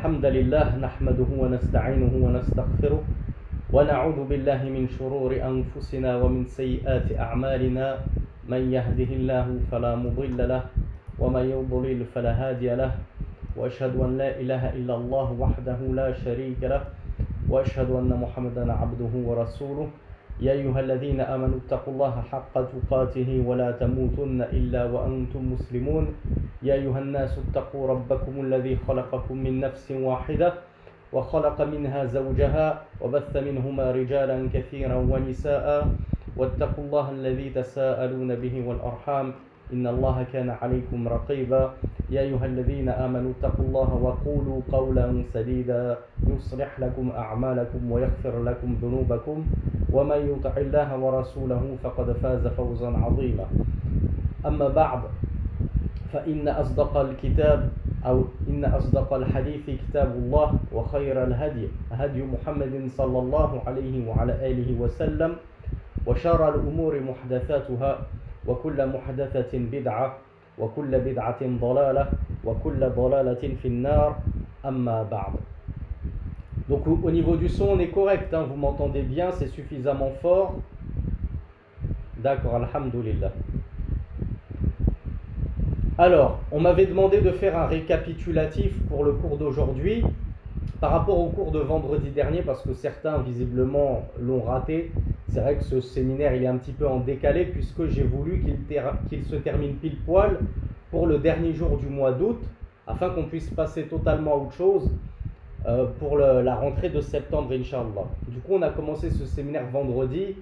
الحمد لله نحمده ونستعينه ونستغفره ونعوذ بالله من شرور أنفسنا ومن سيئات أعمالنا من يهده الله فلا مضل له ومن يضلل فلا هادي له وأشهد أن لا إله إلا الله وحده لا شريك له وأشهد أن محمدا عبده ورسوله يا أيها الذين آمنوا اتقوا الله حق تقاته ولا تموتن إلا وأنتم مسلمون يا أيها الناس اتقوا ربكم الذي خلقكم من نفس واحدة وخلق منها زوجها وبث منهما رجالا كثيرا ونساء واتقوا الله الذي تساءلون به والأرحام إن الله كان عليكم رقيبا يا أيها الذين آمنوا اتقوا الله وقولوا قولا سديدا يصلح لكم أعمالكم ويغفر لكم ذنوبكم ومن يطع الله ورسوله فقد فاز فوزا عظيما أما بعد فإن أصدق الكتاب أو إن أصدق الحديث كتاب الله وخير الهدي هدي محمد صلى الله عليه وعلى آله وسلم وشر الأمور محدثاتها وكل محدثة بدعة وكل بدعة ضلالة وكل ضلالة في النار أما بعد. Donc au niveau du son on est correct, hein, vous m'entendez bien, c'est suffisamment fort. D'accord, alhamdoulilah. Alors, on m'avait demandé de faire un récapitulatif pour le cours d'aujourd'hui par rapport au cours de vendredi dernier parce que certains visiblement l'ont raté. C'est vrai que ce séminaire il est un petit peu en décalé puisque j'ai voulu qu'il se termine pile poil pour le dernier jour du mois d'août afin qu'on puisse passer totalement à autre chose pour la rentrée de septembre, Inch'Allah. Du coup, on a commencé ce séminaire vendredi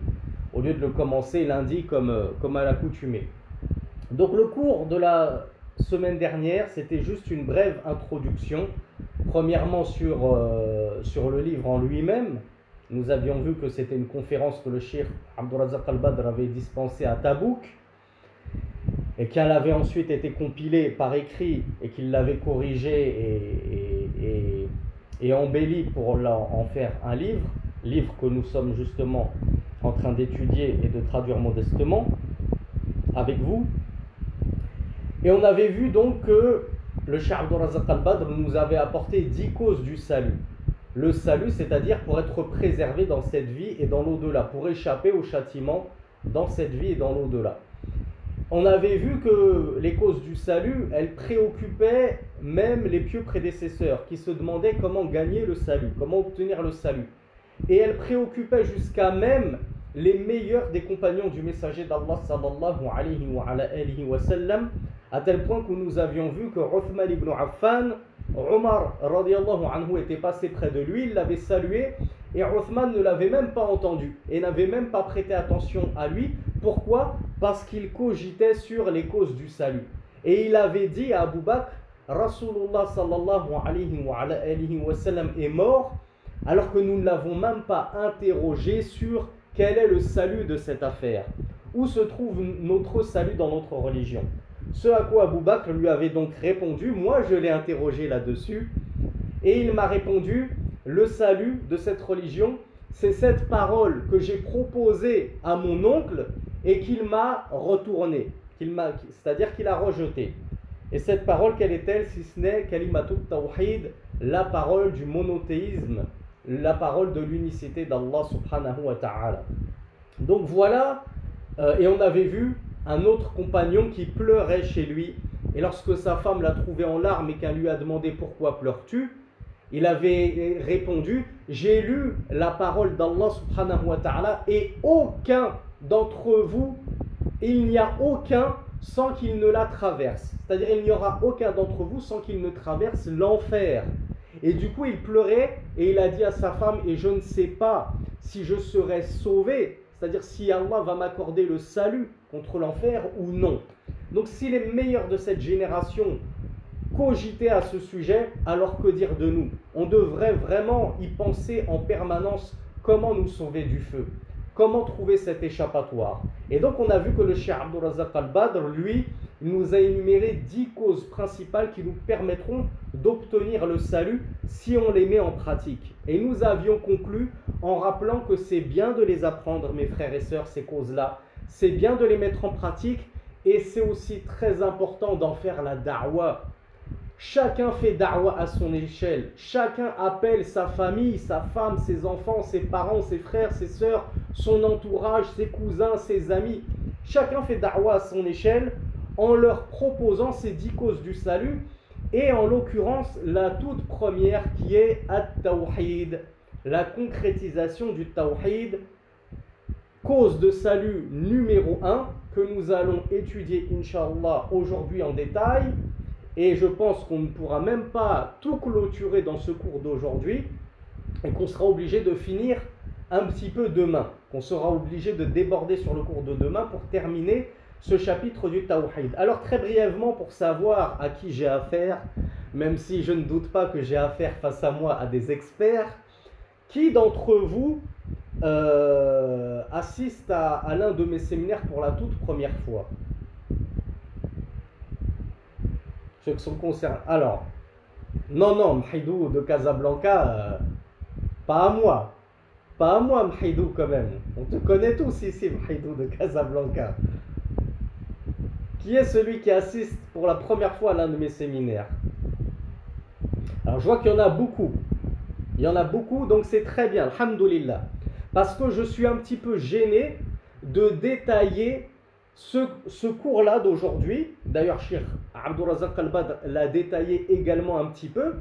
au lieu de le commencer lundi comme à l'accoutumée. Donc le cours de la semaine dernière, c'était juste une brève introduction. Premièrement sur le livre en lui-même. Nous avions vu que c'était une conférence que le cheikh Abdurrazzaq al-Badr avait dispensée à Tabouk et qu'elle avait ensuite été compilée par écrit et qu'il l'avait corrigée et embellie pour en faire un livre que nous sommes justement en train d'étudier et de traduire modestement avec vous. Et on avait vu donc que le cheikh Abdurrazzaq al-Badr nous avait apporté 10 causes du salut. Le salut, c'est-à-dire pour être préservé dans cette vie et dans l'au-delà, pour échapper au châtiment dans cette vie et dans l'au-delà. On avait vu que les causes du salut, elles préoccupaient même les pieux prédécesseurs qui se demandaient comment gagner le salut, comment obtenir le salut. Et elles préoccupaient jusqu'à même les meilleurs des compagnons du messager d'Allah sallallahu alayhi wa sallam, à tel point que nous avions vu que Uthman ibn Affan, Omar radiallahu anhu était passé près de lui, il l'avait salué et Uthman ne l'avait même pas entendu et n'avait même pas prêté attention à lui. Pourquoi? Parce qu'il cogitait sur les causes du salut. Et il avait dit à Abu Bakr, Rasulullah sallallahu alayhi wa sallam est mort alors que nous ne l'avons même pas interrogé sur quel est le salut de cette affaire. Où se trouve notre salut dans notre religion? Ce à quoi Abu Bakr lui avait donc répondu, moi je l'ai interrogé là-dessus, et il m'a répondu, le salut de cette religion, c'est cette parole que j'ai proposée à mon oncle et qu'il m'a retournée, c'est-à-dire qu'il a rejetée. Et cette parole, quelle est-elle si ce n'est kalimatut tawhid, la parole du monothéisme, la parole de l'unicité d'Allah subhanahu wa ta'ala. Donc voilà, et on avait vu un autre compagnon qui pleurait chez lui, et lorsque sa femme l'a trouvé en larmes et qu'elle lui a demandé pourquoi pleures-tu, il avait répondu, j'ai lu la parole d'Allah subhanahu wa ta'ala et aucun d'entre vous, il n'y a aucun sans qu'il ne la traverse, c'est-à-dire il n'y aura aucun d'entre vous sans qu'il ne traverse l'enfer. Et du coup il pleurait et il a dit à sa femme, et je ne sais pas si je serai sauvé, c'est-à-dire si Allah va m'accorder le salut contre l'enfer ou non. Donc si les meilleurs de cette génération cogitaient à ce sujet, alors que dire de nous? On devrait vraiment y penser en permanence comment nous sauver du feu, comment trouver cet échappatoire. Et donc on a vu que le cheikh Abdurrazzaq al-Badr, lui, nous a énuméré 10 causes principales qui nous permettront d'obtenir le salut si on les met en pratique. Et nous avions conclu en rappelant que c'est bien de les apprendre, mes frères et sœurs, ces causes-là. C'est bien de les mettre en pratique et c'est aussi très important d'en faire la da'wa. Chacun fait da'wa à son échelle. Chacun appelle sa famille, sa femme, ses enfants, ses parents, ses frères, ses sœurs, son entourage, ses cousins, ses amis. Chacun fait da'wa à son échelle en leur proposant ces 10 causes du salut. Et en l'occurrence, la toute première qui est at-tawhid, la concrétisation du tawhid, cause de salut numéro 1 que nous allons étudier, Inch'Allah, aujourd'hui en détail. Et je pense qu'on ne pourra même pas tout clôturer dans ce cours d'aujourd'hui et qu'on sera obligé de finir un petit peu demain, qu'on sera obligé de déborder sur le cours de demain pour terminer ce chapitre du Tawhid. Alors très brièvement, pour savoir à qui j'ai affaire, même si je ne doute pas que j'ai affaire face à moi à des experts, qui d'entre vous assiste à l'un de mes séminaires pour la toute première fois? Ceux qui sont concernés. Alors, non, Mhidou de Casablanca, pas à moi. Pas à moi, Mhidou, quand même. On te connaît tous ici, Mhidou de Casablanca. Qui est celui qui assiste pour la première fois à l'un de mes séminaires? Alors, je vois qu'il y en a beaucoup. Il y en a beaucoup, donc c'est très bien, alhamdoulilah. Parce que je suis un petit peu gêné de détailler ce cours-là d'aujourd'hui. D'ailleurs, Cheikh Abdourazaq Al-Badr l'a détaillé également un petit peu.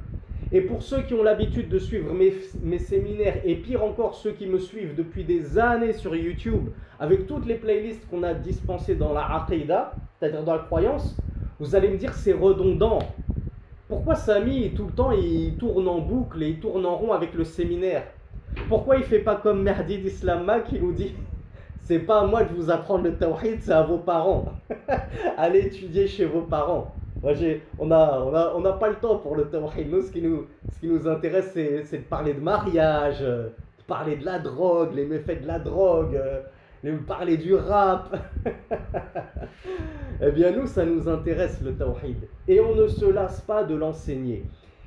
Et pour ceux qui ont l'habitude de suivre mes séminaires, et pire encore ceux qui me suivent depuis des années sur YouTube, avec toutes les playlists qu'on a dispensées dans la Aqidah, c'est-à-dire dans la croyance, vous allez me dire c'est redondant. Pourquoi Sami, tout le temps, il tourne en boucle et il tourne en rond avec le séminaire? Pourquoi il ne fait pas comme Mahdi d'Islamma qui nous dit c'est pas à moi de vous apprendre le tawhid, c'est à vos parents. Allez étudier chez vos parents. Moi, on n'a pas le temps pour le tawhid. Nous, ce qui nous intéresse, c'est de parler de mariage, de parler de la drogue, les méfaits de la drogue, de parler du rap. Eh bien, nous, ça nous intéresse le tawhid. Et on ne se lasse pas de l'enseigner.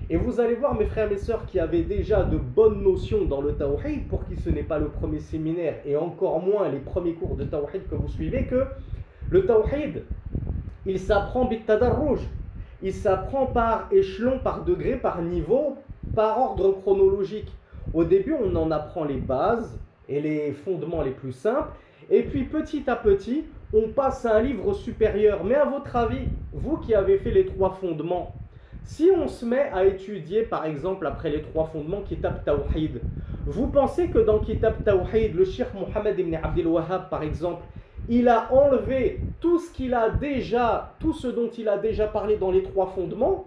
Et vous allez voir, mes frères et mes sœurs, qui avaient déjà de bonnes notions dans le tawhid, pour qui ce n'est pas le premier séminaire, et encore moins les premiers cours de tawhid que vous suivez, que le tawhid, il s'apprend bit-tadarruj. Il s'apprend par échelon, par degré, par niveau, par ordre chronologique. Au début, on en apprend les bases et les fondements les plus simples. Et puis, petit à petit, on passe à un livre supérieur. Mais à votre avis, vous qui avez fait les 3 fondements, si on se met à étudier, par exemple, après les 3 fondements, Kitab Tawhid, vous pensez que dans Kitab Tawhid, le Cheikh Mohammed ibn Abdel Wahhab, par exemple, il a enlevé tout ce dont il a déjà parlé dans les 3 fondements,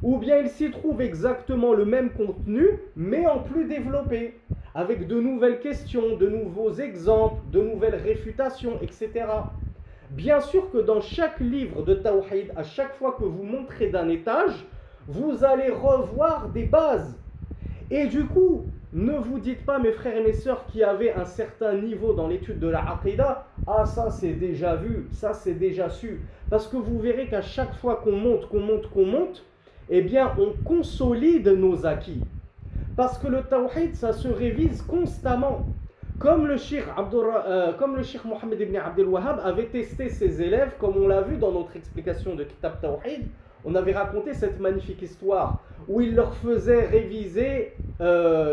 ou bien il s'y trouve exactement le même contenu, mais en plus développé, avec de nouvelles questions, de nouveaux exemples, de nouvelles réfutations, etc. Bien sûr que dans chaque livre de Tawhid, à chaque fois que vous montrez d'un étage, vous allez revoir des bases. Et du coup, ne vous dites pas, mes frères et mes sœurs, qui avaient un certain niveau dans l'étude de la Aqidah, ah ça c'est déjà vu, ça c'est déjà su. Parce que vous verrez qu'à chaque fois qu'on monte, eh bien on consolide nos acquis. Parce que le Tawhid, ça se révise constamment. Comme le Cheikh Mohammed ibn Abdel Wahhab avait testé ses élèves, comme on l'a vu dans notre explication de Kitab Tawhid, on avait raconté cette magnifique histoire où il leur faisait réviser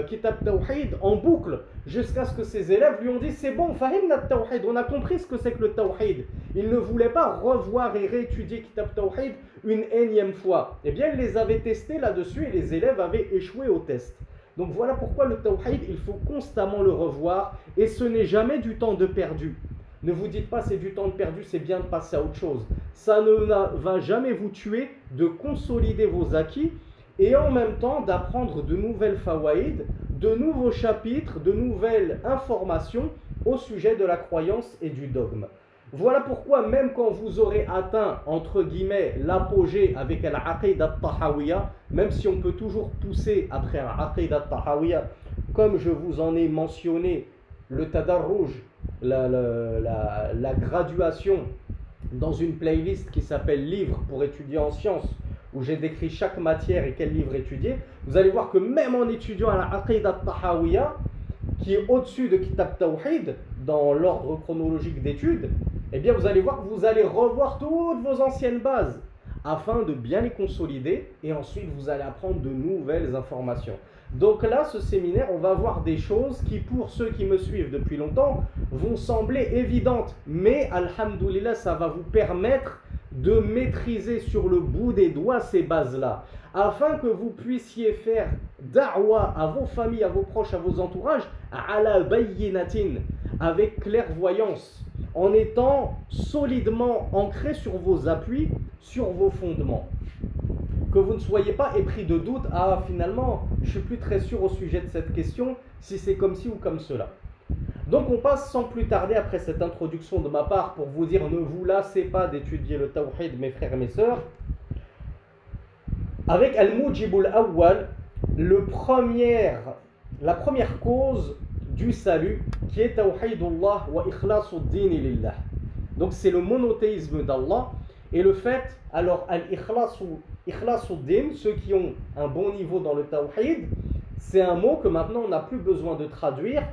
Kitab Tawhid en boucle jusqu'à ce que ses élèves lui ont dit c'est bon, fahimna Tawhid, on a compris ce que c'est que le Tawhid. Il ne voulait pas revoir et réétudier Kitab Tawhid une énième fois. Eh bien, il les avait testés là-dessus et les élèves avaient échoué au test. Donc voilà pourquoi le Tawhid, il faut constamment le revoir et ce n'est jamais du temps de perdu. Ne vous dites pas c'est du temps de perdu, c'est bien de passer à autre chose. Ça ne va jamais vous tuer de consolider vos acquis et en même temps d'apprendre de nouvelles fawaïd, de nouveaux chapitres, de nouvelles informations au sujet de la croyance et du dogme. Voilà pourquoi même quand vous aurez atteint, entre guillemets, l'apogée avec al-Aqidah al-Tahawiyya, même si on peut toujours pousser après al-Aqidah al-Tahawiyya, comme je vous en ai mentionné, le tadarruj, la graduation dans une playlist qui s'appelle Livres pour étudier en sciences, où j'ai décrit chaque matière et quel livre étudier, vous allez voir que même en étudiant al-Aqidah al-Tahawiyya, qui est au-dessus de Kitab Tawhid, dans l'ordre chronologique d'études, eh bien vous allez voir que vous allez revoir toutes vos anciennes bases. afin de bien les consolider et ensuite vous allez apprendre de nouvelles informations. Donc là, ce séminaire, on va voir des choses qui, pour ceux qui me suivent depuis longtemps, vont sembler évidentes. Mais, alhamdoulilah, ça va vous permettre de maîtriser sur le bout des doigts ces bases-là, afin que vous puissiez faire da'wa à vos familles, à vos proches, à vos entourages, ala bayyinatin, avec clairvoyance, en étant solidement ancré sur vos appuis, sur vos fondements. Que vous ne soyez pas épris de doute, ah finalement, je ne suis plus très sûr au sujet de cette question, si c'est comme ci ou comme cela. Donc on passe sans plus tarder, après cette introduction de ma part, pour vous dire, ne vous lassez pas d'étudier le tawhid, mes frères et mes sœurs, avec Al-Mujibul Awwal, la première cause du salut, qui est Tawhidullah wa ikhlasuddin lillah. Donc c'est le monothéisme d'Allah, et le fait, alors Ikhlasuddin, ceux qui ont un bon niveau dans le tawhid, c'est un mot que maintenant on n'a plus besoin de traduire,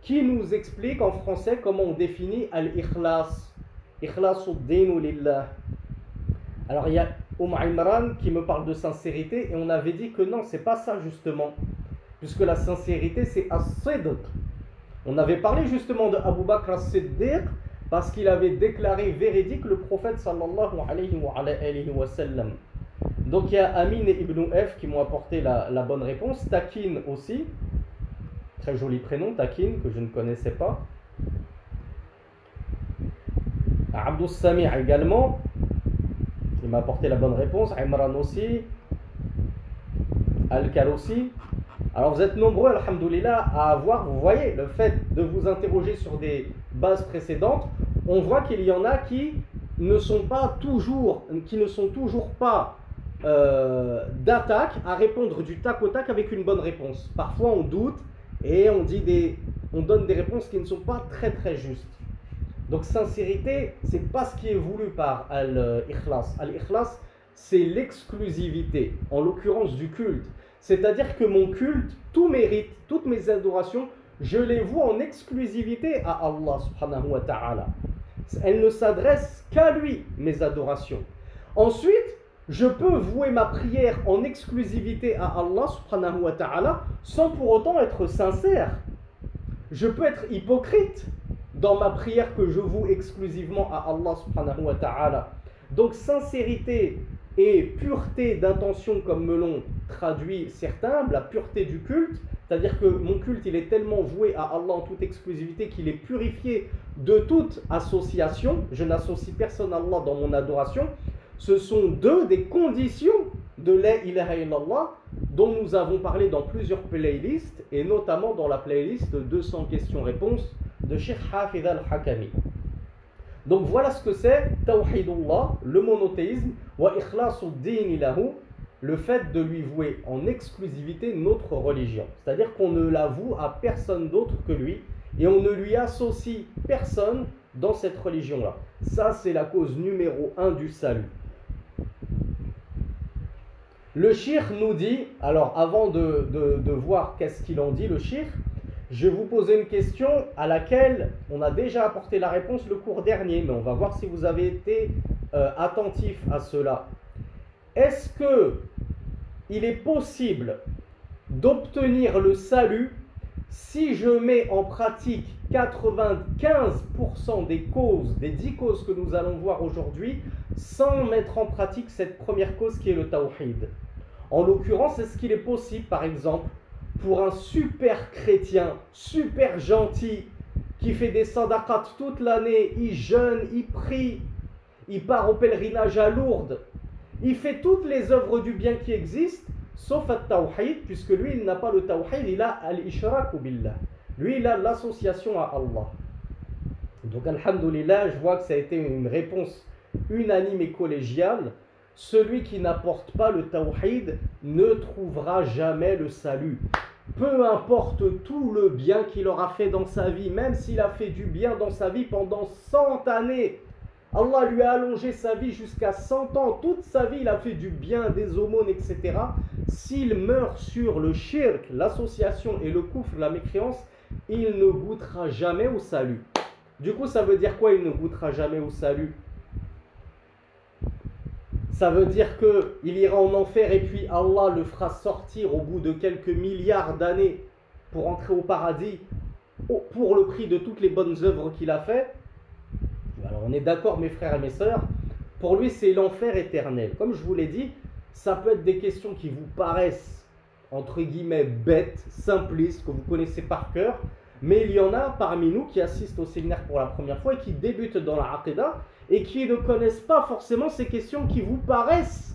qui nous explique en français comment on définit al-ikhlas. Ikhlasuddin lillah. Alors il y a Imran qui me parle de sincérité et on avait dit que non, c'est pas ça justement, puisque la sincérité c'est as-sidq. On avait parlé justement de Abu Bakr as-Siddiq parce qu'il avait déclaré véridique le prophète sallallahu alayhi wa sallam. Donc il y a Amin et Ibn F qui m'ont apporté la bonne réponse. Takin aussi, très joli prénom, Takin, que je ne connaissais pas. Abdus Sami' également, il m'a apporté la bonne réponse. Imran aussi, Al-Kal aussi. Alors vous êtes nombreux, alhamdoulilah, à avoir, vous voyez, le fait de vous interroger sur des bases précédentes, on voit qu'il y en a qui ne sont toujours pas d'attaque à répondre du tac au tac avec une bonne réponse. Parfois on doute et on donne des réponses qui ne sont pas très très justes. Donc sincérité, c'est pas ce qui est voulu par Al-Ikhlas. Al-Ikhlas, c'est l'exclusivité, en l'occurrence du culte. C'est-à-dire que mon culte, tout mérite, toutes mes adorations, je les voue en exclusivité à Allah subhanahu wa ta'ala. Elles ne s'adressent qu'à lui, mes adorations. Ensuite, je peux vouer ma prière en exclusivité à Allah subhanahu wa ta'ala sans pour autant être sincère. Je peux être hypocrite dans ma prière que je voue exclusivement à Allah subhanahu wa ta'ala. Donc sincérité et pureté d'intention, comme me l'ont traduit certains, la pureté du culte, c'est-à-dire que mon culte il est tellement voué à Allah en toute exclusivité qu'il est purifié de toute association, je n'associe personne à Allah dans mon adoration. Ce sont deux des conditions de la ilaha illallah dont nous avons parlé dans plusieurs playlists et notamment dans la playlist 200 questions-réponses de Cheikh Hafid al-Hakami. Donc voilà ce que c'est Tawhidullah, le monothéisme, wa ikhlasuddin lahu, le fait de lui vouer en exclusivité notre religion. C'est-à-dire qu'on ne la voue à personne d'autre que lui et on ne lui associe personne dans cette religion-là. Ça, c'est la cause numéro 1 du salut. Le shir nous dit, alors avant de voir qu'est-ce qu'il en dit le shir, je vais vous poser une question à laquelle on a déjà apporté la réponse le cours dernier, mais on va voir si vous avez été attentif à cela. Est-ce qu'il est possible d'obtenir le salut si je mets en pratique 95% des causes, des 10 causes que nous allons voir aujourd'hui, sans mettre en pratique cette première cause qui est le tawhid? En l'occurrence, est-ce qu'il est possible, par exemple, pour un super chrétien, super gentil, qui fait des sadaqat toute l'année, il jeûne, il prie, il part au pèlerinage à Lourdes, il fait toutes les œuvres du bien qui existent, sauf le tawhid, puisque lui, il n'a pas le tawhid, il a al-ishraku billah. Lui, il a l'association à Allah. Donc, alhamdoulilah, je vois que ça a été une réponse unanime et collégiale. Celui qui n'apporte pas le tawhid ne trouvera jamais le salut. Peu importe tout le bien qu'il aura fait dans sa vie, même s'il a fait du bien dans sa vie pendant 100 années, Allah lui a allongé sa vie jusqu'à 100 ans, toute sa vie il a fait du bien, des aumônes, etc. S'il meurt sur le shirk, l'association et le kufr, la mécréance, il ne goûtera jamais au salut. Du coup, ça veut dire quoi, il ne goûtera jamais au salut? Ça veut dire qu'il ira en enfer et puis Allah le fera sortir au bout de quelques milliards d'années pour entrer au paradis pour le prix de toutes les bonnes œuvres qu'il a fait. Alors on est d'accord mes frères et mes sœurs, pour lui c'est l'enfer éternel. Comme je vous l'ai dit, ça peut être des questions qui vous paraissent entre guillemets bêtes, simplistes, que vous connaissez par cœur, mais il y en a parmi nous qui assistent au séminaire pour la première fois et qui débutent dans la Aqidah et qui ne connaissent pas forcément ces questions qui vous paraissent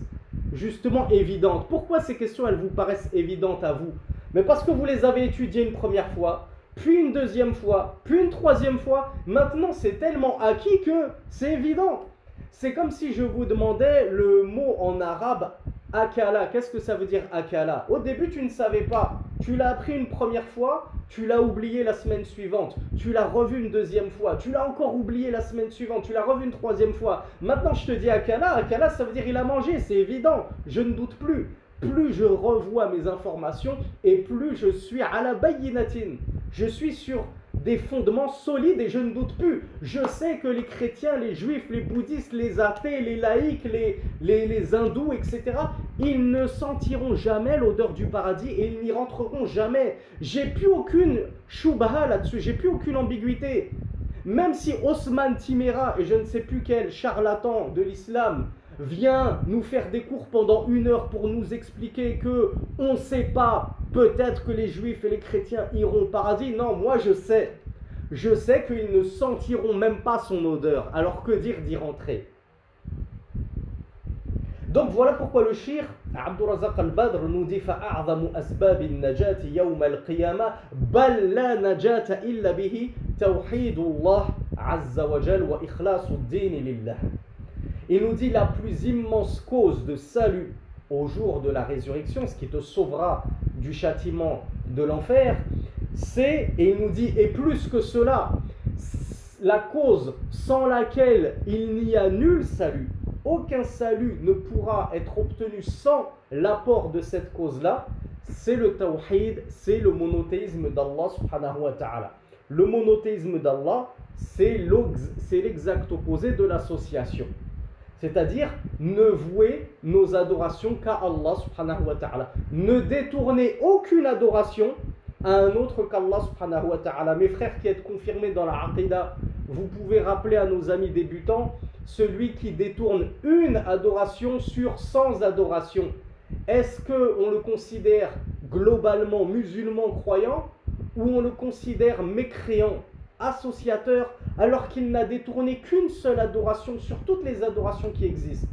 justement évidentes. Pourquoi ces questions elles vous paraissent évidentes à vous? Mais parce que vous les avez étudiées une première fois, puis une deuxième fois, puis une troisième fois. Maintenant, c'est tellement acquis que c'est évident. C'est comme si je vous demandais le mot en arabe akala. Qu'est-ce que ça veut dire akala? Au début, tu ne savais pas. Tu l'as appris une première fois, tu l'as oublié la semaine suivante. Tu l'as revu une deuxième fois, tu l'as encore oublié la semaine suivante. Tu l'as revu une troisième fois. Maintenant, je te dis akala. Akala, ça veut dire il a mangé. C'est évident. Je ne doute plus. Plus je revois mes informations et plus je suis à la bayyinatin. Je suis sur des fondements solides et je ne doute plus. Je sais que les chrétiens, les juifs, les bouddhistes, les athées, les laïcs, les hindous, etc., ils ne sentiront jamais l'odeur du paradis et ils n'y rentreront jamais. J'ai plus aucune shubha là-dessus, j'ai plus aucune ambiguïté. Même si Osman Timera et je ne sais plus quel charlatan de l'islam vient nous faire des cours pendant 1 heure pour nous expliquer que on ne sait pas, peut-être que les juifs et les chrétiens iront au paradis. Non, moi je sais qu'ils ne sentiront même pas son odeur. Alors que dire d'y rentrer? Donc voilà pourquoi le shir Abdurrazaq al-Badr nous dit فَأَعْظَمُ أَسْبَابِ النَّجَاةِ يَوْمَ الْقِيَامَةِ بَلْ لَا نَجَاةَ إِلَّا بِهِ تَوْحِيدُ اللَّهِ عَزَّ وَجَلَّ وَإِخْلَاصُ الدِّينِ لِلَّهِ. Il nous dit la plus immense cause de salut au jour de la résurrection, ce qui te sauvera du châtiment de l'enfer, c'est, et il nous dit, et plus que cela, la cause sans laquelle il n'y a nul salut, aucun salut ne pourra être obtenu sans l'apport de cette cause-là, c'est le tawhid, c'est le monothéisme d'Allah subhanahu wa ta'ala. Le monothéisme d'Allah, c'est l'exact opposé de l'association. C'est-à-dire ne vouer nos adorations qu'à Allah subhanahu wa ta'ala. Ne détourner aucune adoration à un autre qu'Allah subhanahu wa ta'ala. Mes frères qui êtes confirmés dans la aqidah, vous pouvez rappeler à nos amis débutants, celui qui détourne une adoration sur 100 adorations, est-ce qu'on le considère globalement musulman croyant ou on le considère mécréant, associateur, alors qu'il n'a détourné qu'une seule adoration sur toutes les adorations qui existent?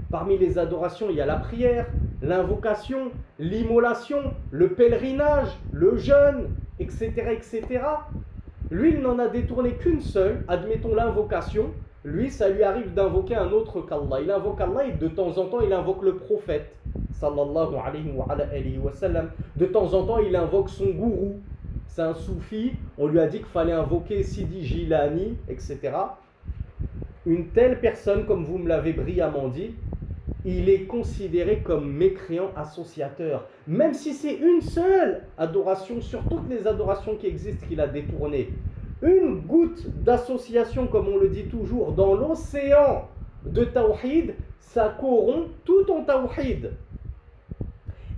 Parmi les adorations, il y a la prière, l'invocation, l'immolation, le pèlerinage, le jeûne, etc., etc. Lui, il n'en a détourné qu'une seule, admettons l'invocation. Lui, ça lui arrive d'invoquer un autre qu'Allah. Il invoque Allah et de temps en temps, il invoque le prophète, sallallahu alayhi wa sallam. De temps en temps, il invoque son gourou. C'est un soufi, on lui a dit qu'il fallait invoquer Sidi Jilani, etc. Une telle personne, comme vous me l'avez brillamment dit, il est considéré comme mécréant associateur. Même si c'est une seule adoration sur toutes les adorations qui existent qu'il a détournées. Une goutte d'association, comme on le dit toujours, dans l'océan de Tawhid, ça corrompt tout ton Tawhid.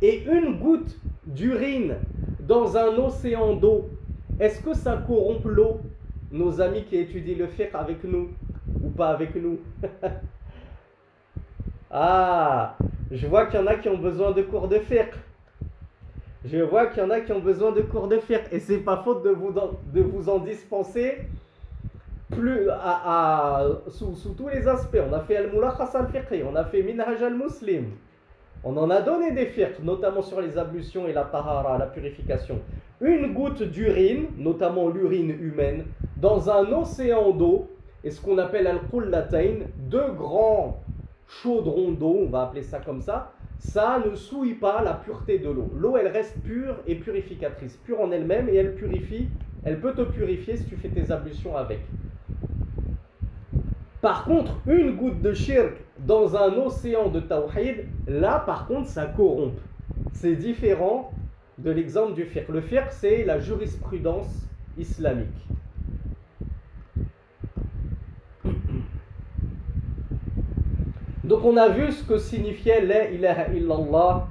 Et une goutte d'urine dans un océan d'eau, est-ce que ça corrompt l'eau? Nos amis qui étudient le fiqh avec nous ou pas avec nous? Ah, je vois qu'il y en a qui ont besoin de cours de fiqh. Je vois qu'il y en a qui ont besoin de cours de fiqh et c'est pas faute de vous en dispenser plus sous tous les aspects. On a fait al-mulakhas al-fiqhi, on a fait minhaj al-muslim. On en a donné des fiqh, notamment sur les ablutions et la tahara, la purification. Une goutte d'urine, notamment l'urine humaine, dans un océan d'eau, et ce qu'on appelle al-qullatayn, 2 grands chaudrons d'eau, on va appeler ça comme ça ne souille pas la pureté de l'eau. L'eau, elle reste pure et purificatrice, pure en elle-même, et elle purifie, elle peut te purifier si tu fais tes ablutions avec. Par contre, une goutte de shirk dans un océan de tawhid, là par contre ça corrompt. C'est différent de l'exemple du fiqh. Le fiqh, c'est la jurisprudence islamique. Donc on a vu ce que signifiait la ilaha illallah.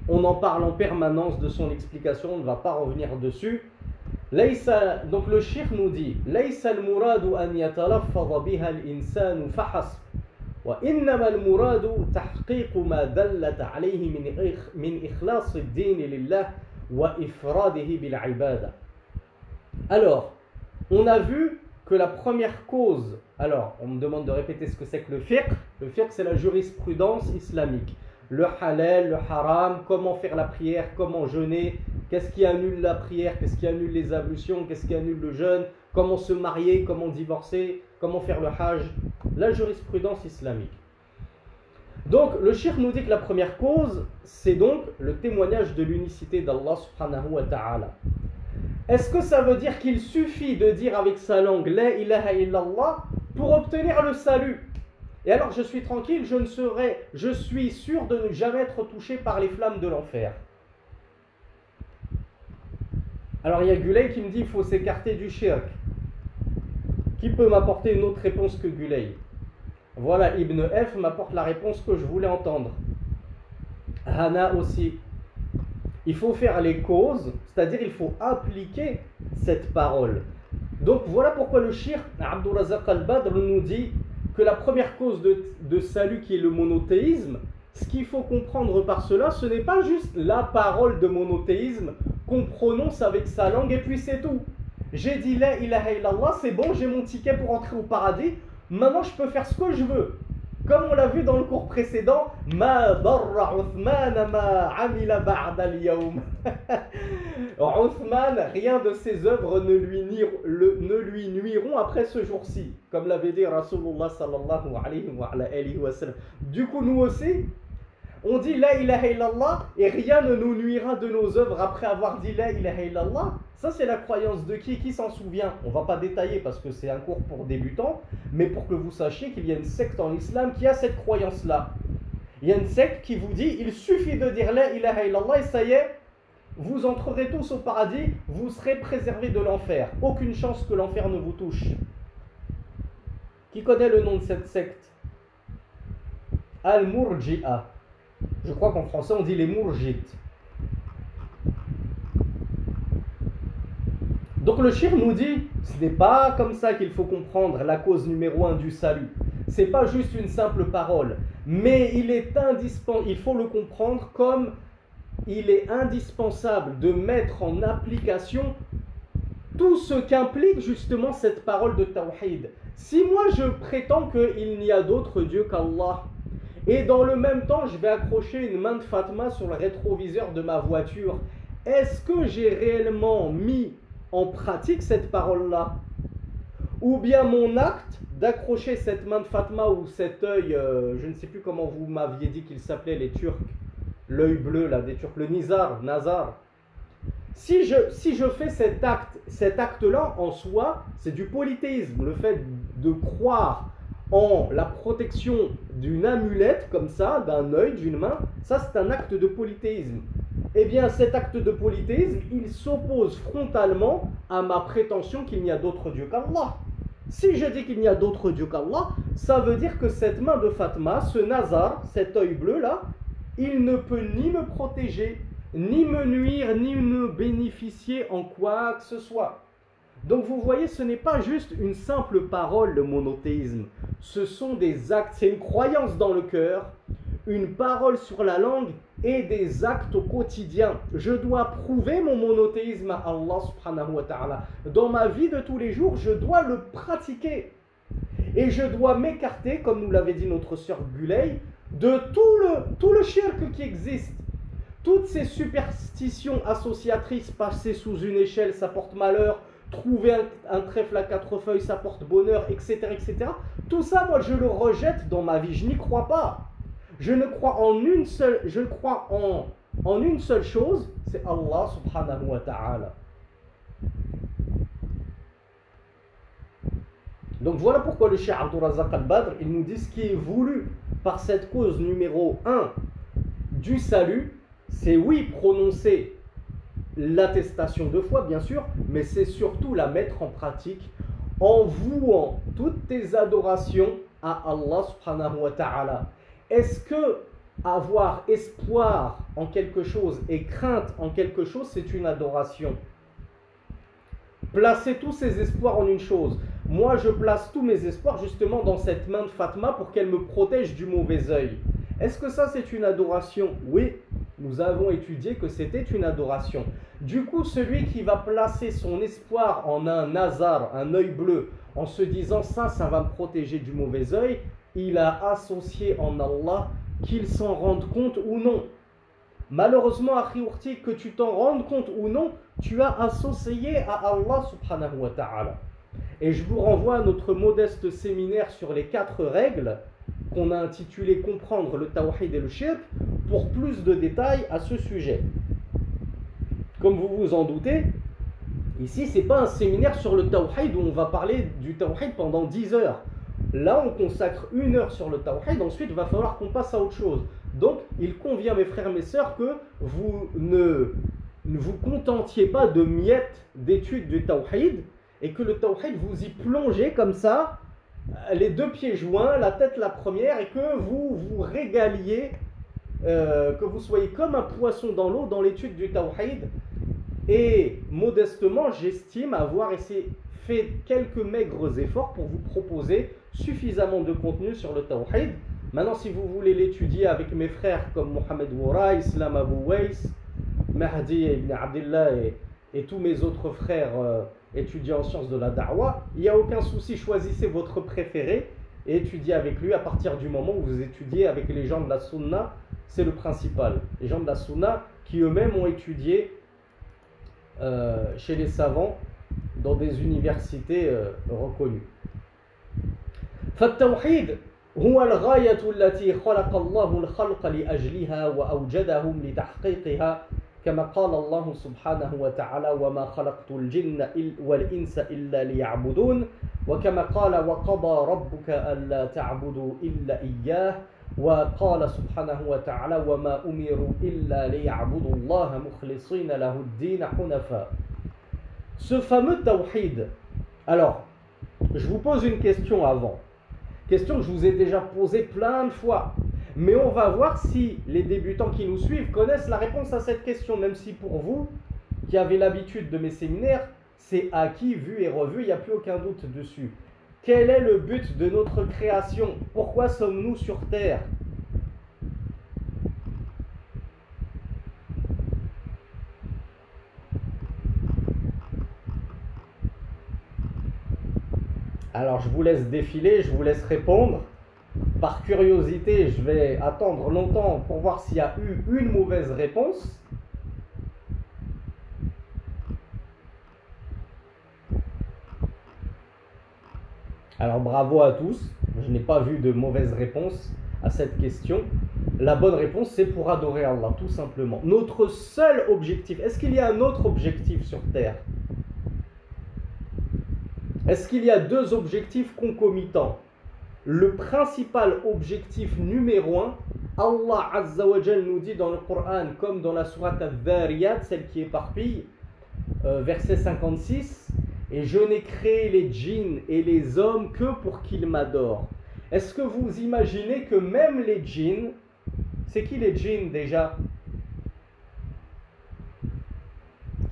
On en parle en permanence de son explication, on ne va pas revenir dessus. Donc le shirk nous dit ليس المراد أن يتلفظ بها الإنسان فحسب وإنما المراد تحقيق ما دلت عليه من إخلاص الدين لله وإفراده بالعبادة. Alors, on a vu que la première cause, alors on me demande de répéter ce que c'est que le fiqh. Le fiqh, c'est la jurisprudence islamique. Le halal, le haram, comment faire la prière, comment jeûner, qu'est-ce qui annule la prière, qu'est-ce qui annule les ablutions, qu'est-ce qui annule le jeûne, comment se marier, comment divorcer, comment faire le hajj, la jurisprudence islamique. Donc le shirk nous dit que la première cause, c'est donc le témoignage de l'unicité d'Allah subhanahu wa ta'ala. Est-ce que ça veut dire qu'il suffit de dire avec sa langue la ilaha illallah pour obtenir le salut? Et alors je suis tranquille, je suis sûr de ne jamais être touché par les flammes de l'enfer. Alors il y a Gulay qui me dit qu'il faut s'écarter du shirk. Qui peut m'apporter une autre réponse que Gulay? Voilà, Ibn F m'apporte la réponse que je voulais entendre. Hana aussi. Il faut faire les causes, c'est-à-dire il faut appliquer cette parole. Donc voilà pourquoi le shirk, Abdul Razak al-Badr nous dit que la première cause de salut qui est le monothéisme, ce qu'il faut comprendre par cela, ce n'est pas juste la parole de monothéisme qu'on prononce avec sa langue et puis c'est tout. J'ai dit la ilaha illallah, c'est bon, j'ai mon ticket pour entrer au paradis, maintenant je peux faire ce que je veux. Comme on l'a vu dans le cours précédent, Ma darra Uthman ma amila ba'da al-yawm. Uthman, rien de ses œuvres ne lui nuiront après ce jour-ci, comme l'avait dit Rasulullah sallallahu alayhi wa sallam. Du coup, nous aussi, on dit la ilaha illallah et rien ne nous nuira de nos œuvres après avoir dit la ilaha illallah. Ça, c'est la croyance de qui s'en souvient? On ne va pas détailler parce que c'est un cours pour débutants, mais pour que vous sachiez qu'il y a une secte en islam qui a cette croyance-là. Il y a une secte qui vous dit il suffit de dire la ilaha illallah et ça y est, vous entrerez tous au paradis, vous serez préservés de l'enfer. Aucune chance que l'enfer ne vous touche. Qui connaît le nom de cette secte? Al-Murji'a. Je crois qu'en français on dit les Mourjites. Donc le shirk nous dit, ce n'est pas comme ça qu'il faut comprendre la cause numéro 1 du salut. Ce n'est pas juste une simple parole, mais il faut le comprendre comme il est indispensable de mettre en application tout ce qu'implique justement cette parole de tawhid. Si moi je prétends qu'il n'y a d'autre Dieu qu'Allah, et dans le même temps je vais accrocher une main de Fatma sur le rétroviseur de ma voiture, est-ce que j'ai réellement mis en pratique cette parole-là? Ou bien mon acte d'accrocher cette main de Fatma ou cet œil, je ne sais plus comment vous m'aviez dit qu'ils s'appelaient les Turcs, l'œil bleu là des Turcs, le Nazar. Si je fais cet acte-là en soi, c'est du polythéisme, le fait de croire en la protection d'une amulette comme ça, d'un œil, d'une main, ça c'est un acte de polythéisme. Eh bien cet acte de polythéisme, il s'oppose frontalement à ma prétention qu'il n'y a d'autre Dieu qu'Allah. Si je dis qu'il n'y a d'autre Dieu qu'Allah, ça veut dire que cette main de Fatma, ce Nazar, cet œil bleu là, il ne peut ni me protéger, ni me nuire, ni me bénéficier en quoi que ce soit. Donc vous voyez, ce n'est pas juste une simple parole, le monothéisme. Ce sont des actes, c'est une croyance dans le cœur, une parole sur la langue et des actes au quotidien. Je dois prouver mon monothéisme à Allah subhanahu wa ta'ala. Dans ma vie de tous les jours, je dois le pratiquer. Et je dois m'écarter, comme nous l'avait dit notre sœur Gulay, de tout le shirk qui existe. Toutes ces superstitions associatrices, passer sous une échelle, ça porte malheur. Trouver un trèfle à 4 feuilles, ça porte bonheur, etc., etc. Tout ça, moi, je le rejette dans ma vie. Je n'y crois pas. Je ne crois en une seule, je crois en une seule chose, c'est Allah subhanahu wa ta'ala. Donc voilà pourquoi le Cheikh Abdul Razak al-Badr, il nous dit ce qui est voulu par cette cause numéro 1 du salut, c'est oui, prononcer l'attestation de foi, bien sûr, mais c'est surtout la mettre en pratique en vouant toutes tes adorations à Allah subhanahu wa ta'ala. Est-ce que avoir espoir en quelque chose et crainte en quelque chose, c'est une adoration? Placer tous ses espoirs en une chose. Moi, je place tous mes espoirs justement dans cette main de Fatma pour qu'elle me protège du mauvais œil. Est-ce que ça, c'est une adoration? Oui, nous avons étudié que c'était une adoration. Du coup, celui qui va placer son espoir en un nazar, un œil bleu, en se disant ça va me protéger du mauvais œil, il a associé en Allah, qu'il s'en rende compte ou non. Malheureusement, Akhi, que tu t'en rendes compte ou non, tu as associé à Allah subhanahu wa ta'ala. Et je vous renvoie à notre modeste séminaire sur les 4 règles qu'on a intitulé Comprendre le Tawhid et le Shirk pour plus de détails à ce sujet. Comme vous vous en doutez, ici, ce n'est pas un séminaire sur le Tawhid où on va parler du Tawhid pendant 10 heures. Là, on consacre 1 heure sur le Tawhid, ensuite, il va falloir qu'on passe à autre chose. Donc, il convient, mes frères et mes sœurs, que vous ne vous contentiez pas de miettes d'études du Tawhid et que le Tawhid, vous y plongez comme ça, les 2 pieds joints, la tête la première, et que vous vous régaliez, que vous soyez comme un poisson dans l'eau dans l'étude du Tawhid. Et modestement, j'estime avoir fait quelques maigres efforts pour vous proposer suffisamment de contenu sur le Tawhid. Maintenant, si vous voulez l'étudier avec mes frères comme Mohamed Woura, Islam Abu Weiss, Mahdi ibn Abdullah et tous mes autres frères étudiants en sciences de la Da'wa, il n'y a aucun souci, choisissez votre préféré et étudiez avec lui à partir du moment où vous étudiez avec les gens de la Sunna, c'est le principal. Les gens de la Sunna qui eux-mêmes ont étudié chez les savants dans des universités reconnues. فالتوحيد هو الغاية التي خلق الله الخلق لأجلها وأوجدهم لتحقيقها كما قال الله سبحانه وتعالى وما خلقت الجن والإنس إلا ليعبدون وكما قال وقضى ربك ألا تعبدوا إلا إياه وقال سبحانه وتعالى وما أمروا إلا ليعبدوا الله مخلصين له الدين حنفاء. Ce fameux tawhid, alors je vous pose une question avant. Question que je vous ai déjà posée plein de fois. Mais on va voir si les débutants qui nous suivent connaissent la réponse à cette question, même si pour vous, qui avez l'habitude de mes séminaires, c'est acquis, vu et revu, il n'y a plus aucun doute dessus. Quel est le but de notre création? Pourquoi sommes-nous sur terre? Alors je vous laisse défiler, je vous laisse répondre. Par curiosité, je vais attendre longtemps pour voir s'il y a eu une mauvaise réponse. Alors bravo à tous, je n'ai pas vu de mauvaise réponse à cette question. La bonne réponse, c'est pour adorer Allah, tout simplement. Notre seul objectif, est-ce qu'il y a un autre objectif sur terre? Est-ce qu'il y a 2 objectifs concomitants? Le principal objectif numéro 1, Allah Azza wa Jal nous dit dans le Coran, comme dans la sourate Al-Dhariyat, celle qui éparpille, verset 56, et je n'ai créé les djinns et les hommes que pour qu'ils m'adorent. Est-ce que vous imaginez que même les djinns, c'est qui les djinns déjà?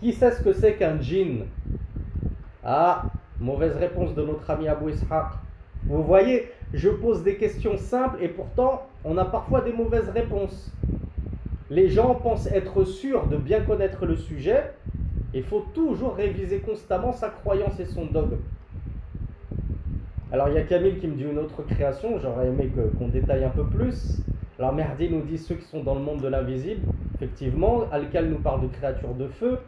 Qui sait ce que c'est qu'un djinn? Ah, mauvaise réponse de notre ami Abu Ishaq. Vous voyez, je pose des questions simples et pourtant, on a parfois des mauvaises réponses. Les gens pensent être sûrs de bien connaître le sujet. Il faut toujours réviser constamment sa croyance et son dogme. Alors, il y a Camille qui me dit une autre création. J'aurais aimé qu'on détaille un peu plus. Alors, Merdi nous dit ceux qui sont dans le monde de l'invisible. Effectivement, Al-Kal nous parle de créatures de feu.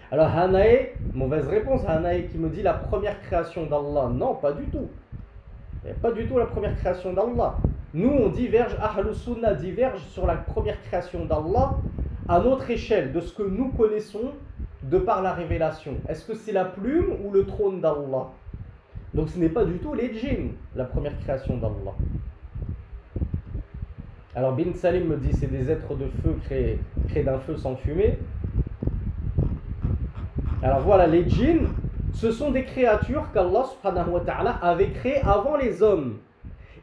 Alors Hanae, mauvaise réponse, Hanae qui me dit la première création d'Allah. Non, pas du tout. Pas du tout la première création d'Allah. Nous, on diverge, Ahlus Sunnah diverge sur la première création d'Allah à notre échelle, de ce que nous connaissons de par la révélation. Est-ce que c'est la plume ou le trône d'Allah? Donc ce n'est pas du tout les djinns, la première création d'Allah. Alors Bin Salim me dit c'est des êtres de feu créés d'un feu sans fumée. Alors voilà, les djinns, ce sont des créatures qu'Allah subhanahu wa ta'ala avait créées avant les hommes.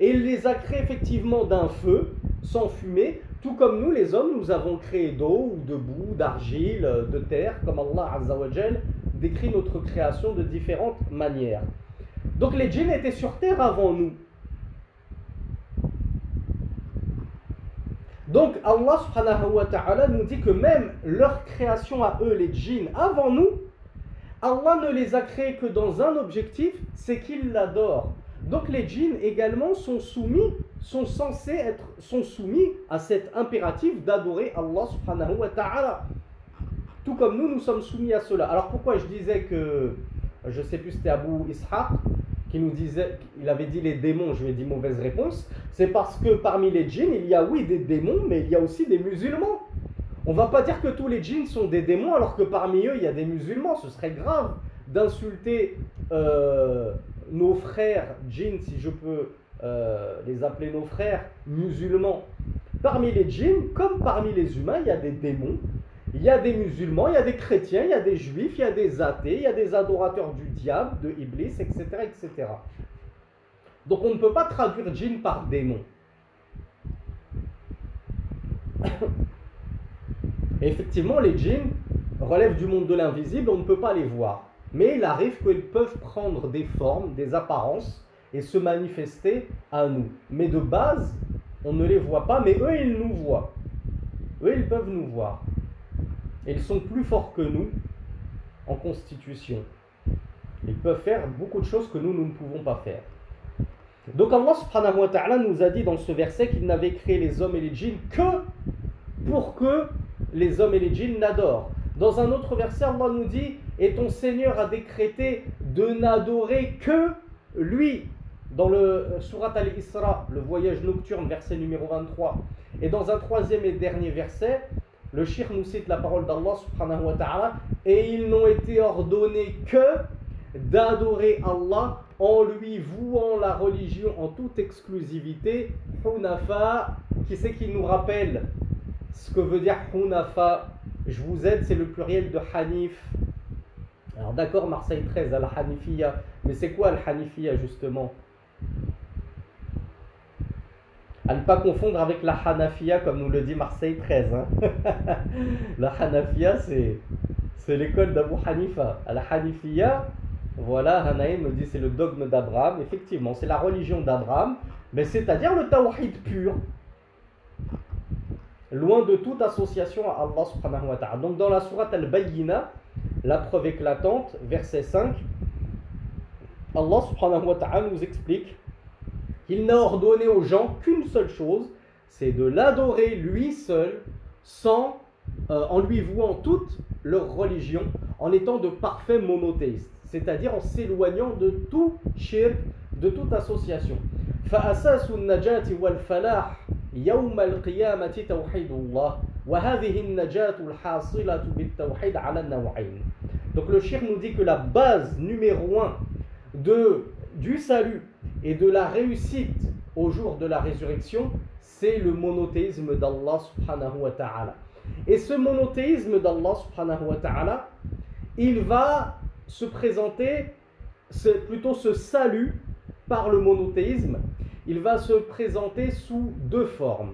Et il les a créés effectivement d'un feu, sans fumée, tout comme nous, les hommes, nous avons créé d'eau ou de boue, d'argile, de terre, comme Allah Azza wa Jal décrit notre création de différentes manières. Donc les djinns étaient sur terre avant nous. Donc Allah subhanahu wa ta'ala nous dit que même leur création à eux, les djinns, avant nous, Allah ne les a créés que dans un objectif, c'est qu'ils l'adorent. Donc les djinns également sont soumis à cet impératif d'adorer Allah subhanahu wa ta'ala. Tout comme nous sommes soumis à cela. Alors pourquoi je disais que, je ne sais plus, c'était Abu Ishaq qui nous disait, il avait dit les démons, je lui ai dit mauvaise réponse, c'est parce que parmi les djinns, il y a oui des démons, mais il y a aussi des musulmans. On ne va pas dire que tous les djinns sont des démons alors que parmi eux il y a des musulmans. Ce serait grave d'insulter nos frères djinns, si je peux les appeler nos frères musulmans. Parmi les djinns, comme parmi les humains, il y a des démons, il y a des musulmans, il y a des chrétiens, il y a des juifs, il y a des athées, il y a des adorateurs du diable, de Iblis, etc., etc. Donc on ne peut pas traduire djinn par démon. Et effectivement, les djinns relèvent du monde de l'invisible, on ne peut pas les voir. Mais il arrive qu'ils peuvent prendre des formes, des apparences et se manifester à nous. Mais de base, on ne les voit pas, mais eux, ils nous voient. Eux, ils peuvent nous voir. Et ils sont plus forts que nous en constitution. Ils peuvent faire beaucoup de choses que nous ne pouvons pas faire. Donc Allah subhanahu wa ta'ala nous a dit dans ce verset qu'il n'avait créé les hommes et les djinns que pour que les hommes et les djinns l'adorent. Dans un autre verset, Allah nous dit « Et ton Seigneur a décrété de n'adorer que lui » dans le Surat Al-Isra, le voyage nocturne, verset numéro 23. Et dans un troisième et dernier verset, le shir nous cite la parole d'Allah subhanahu wa ta'ala « Et ils n'ont été ordonnés que d'adorer Allah en lui vouant la religion en toute exclusivité, hunafa » qui c'est qui nous rappelle ce que veut dire hunafa? Je vous aide, c'est le pluriel de hanif. Alors d'accord, Marseille 13, al-Hanifiya, mais c'est quoi al-Hanifiya justement? À ne pas confondre avec la Hanafiya comme nous le dit Marseille 13. Hein. La Hanafiya, c'est l'école d'Abu Hanifa. Al-Hanifiya, voilà, Hanaïm me dit c'est le dogme d'Abraham. Effectivement, c'est la religion d'Abraham, mais c'est-à-dire le tawhid pur. Loin de toute association à Allah subhanahu wa ta'ala. Donc dans la sourate Al-Bayyina, la preuve éclatante, verset 5, Allah subhanahu wa ta'ala nous explique qu'il n'a ordonné aux gens qu'une seule chose, c'est de l'adorer lui seul, en lui vouant toute leur religion, en étant de parfaits monothéistes, c'est-à-dire en s'éloignant de tout shirk, de toute association. فَأَسَاسُ النَّجَاةِ وَالْفَلَاحِ يوم القيامة توحيد الله وهذه النجاة الحاصلة بالتوحيد على النوعين. Donc le shir nous dit que la base numéro 1 du salut et de la réussite au jour de la résurrection, c'est le monothéisme d'Allah subhanahu wa ta'ala. Et ce monothéisme d'Allah subhanahu wa ta'ala, il va se présenter, plutôt ce salut par le monothéisme, il va se présenter sous deux formes.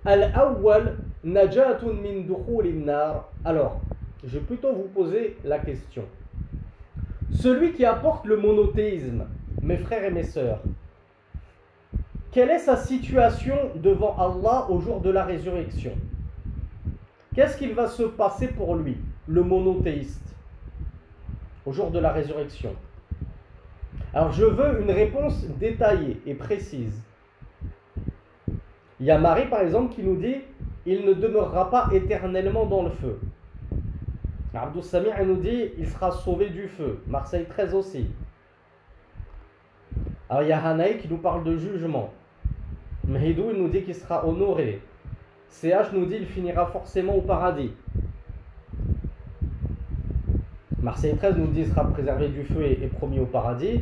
Al-awwal, najatun min dukhulin nar. Alors, je vais plutôt vous poser la question. Celui qui apporte le monothéisme, mes frères et mes sœurs, quelle est sa situation devant Allah au jour de la résurrection? Qu'est-ce qu'il va se passer pour lui, le monothéiste, au jour de la résurrection? Alors je veux une réponse détaillée et précise. Il y a Marie par exemple qui nous dit « Il ne demeurera pas éternellement dans le feu ». Abdou Samir nous dit « Il sera sauvé du feu ». Marseille 13 aussi. Alors il y a Hanaï qui nous parle de jugement. Mhidou il nous dit qu'il sera honoré. CH nous dit qu'il finira forcément au paradis. Marseille 13 nous dit qu'il sera préservé du feu et promis au paradis.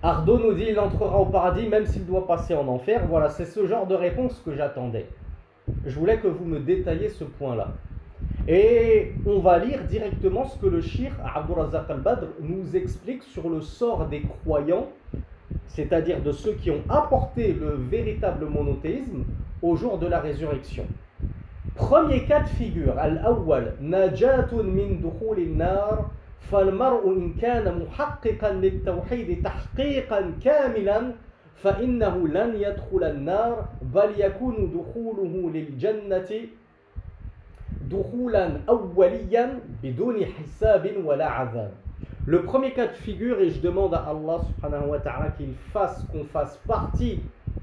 Ardo nous dit qu'il entrera au paradis même s'il doit passer en enfer. Voilà, c'est ce genre de réponse que j'attendais. Je voulais que vous me détailliez ce point-là. Et on va lire directement ce que le shir Abdul Razak al-Badr nous explique sur le sort des croyants c'est-à-dire de ceux qui ont apporté le véritable monothéisme au jour de la résurrection. Premier cas de figure, al-awwal, najatun min dukhul an-nar, فالمرء إن كان محققا للتوحيد تحقيقا كاملا فإنه لن يدخل النار بل يكون دخوله للجنة دخولا أوليا بدون حساب ولا عذاب. Le premier cas de figure, et je demande à Allah subhanahu wa ta'ala qu'on fasse partie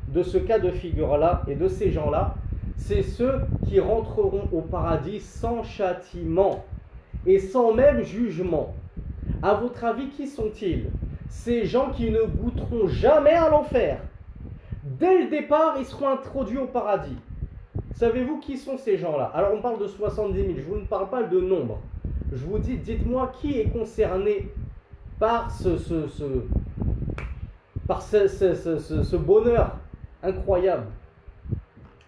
de ce cas de figure-là et de ces gens-là, c'est ceux qui rentreront au paradis sans châtiment et sans même jugement. À votre avis, qui sont-ils? Ces gens qui ne goûteront jamais à l'enfer. Dès le départ, ils seront introduits au paradis. Savez-vous qui sont ces gens-là? Alors on parle de 70 000, je vous ne parle pas de nombre. Je vous dis, dites-moi qui est concerné par ce bonheur incroyable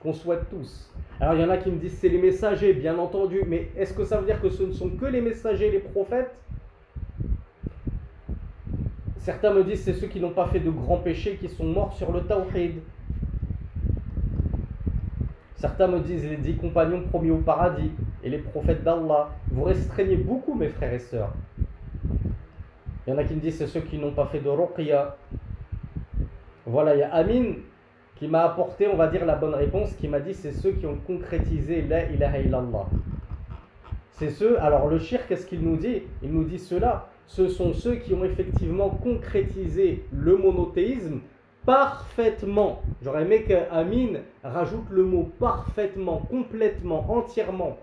qu'on souhaite tous. Alors il y en a qui me disent c'est les messagers, bien entendu, mais est-ce que ça veut dire que ce ne sont que les messagers, les prophètes? Certains me disent c'est ceux qui n'ont pas fait de grands péchés, qui sont morts sur le tawhid. Certains me disent les 10 compagnons promis au paradis et les prophètes d'Allah. Vous restreignez beaucoup mes frères et sœurs. Il y en a qui me disent c'est ceux qui n'ont pas fait de ruqya. Voilà, il y a Amin qui m'a apporté, on va dire, la bonne réponse, qui m'a dit c'est ceux qui ont concrétisé la ilaha illallah. C'est ceux, alors le shirk, qu'est-ce qu'il nous dit? Il nous dit cela, ce sont ceux qui ont effectivement concrétisé le monothéisme parfaitement. J'aurais aimé qu'Amin rajoute le mot parfaitement, complètement, entièrement,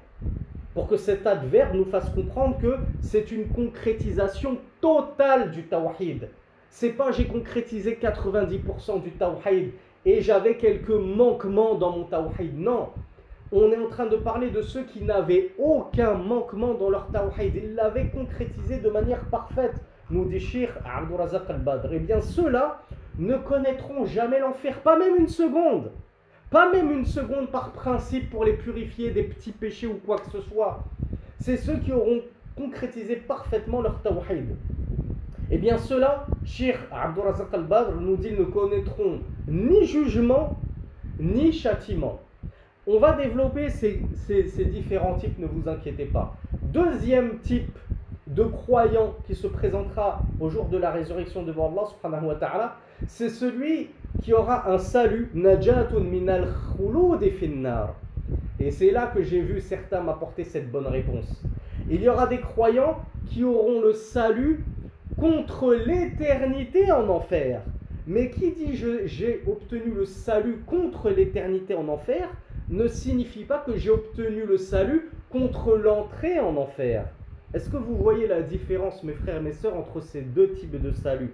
pour que cet adverbe nous fasse comprendre que c'est une concrétisation totale du tawhid. C'est pas j'ai concrétisé 90% du tawhid et j'avais quelques manquements dans mon tawhid. Non, on est en train de parler de ceux qui n'avaient aucun manquement dans leur tawhid. Ils l'avaient concrétisé de manière parfaite, nous dit Cheikh Abdul Razak al-Badr. Eh bien ceux-là ne connaîtront jamais l'enfer, pas même une seconde. Pas même une seconde par principe pour les purifier des petits péchés ou quoi que ce soit. C'est ceux qui auront concrétisé parfaitement leur tawhid. Eh bien ceux-là, Cheikh Abdul Razak al-Badr nous dit, ne connaîtront ni jugement, ni châtiment. On va développer ces différents types, ne vous inquiétez pas. Deuxième type de croyant qui se présentera au jour de la résurrection devant Allah subhanahu wa ta'ala, c'est celui qui aura un salut, najatun minal khulud finnar. Et c'est là que j'ai vu certains m'apporter cette bonne réponse. Il y aura des croyants qui auront le salut contre l'éternité en enfer. Mais qui dit j'ai obtenu le salut contre l'éternité en enfer ne signifie pas que j'ai obtenu le salut contre l'entrée en enfer. Est-ce que vous voyez la différence, mes frères et mes sœurs, entre ces deux types de salut?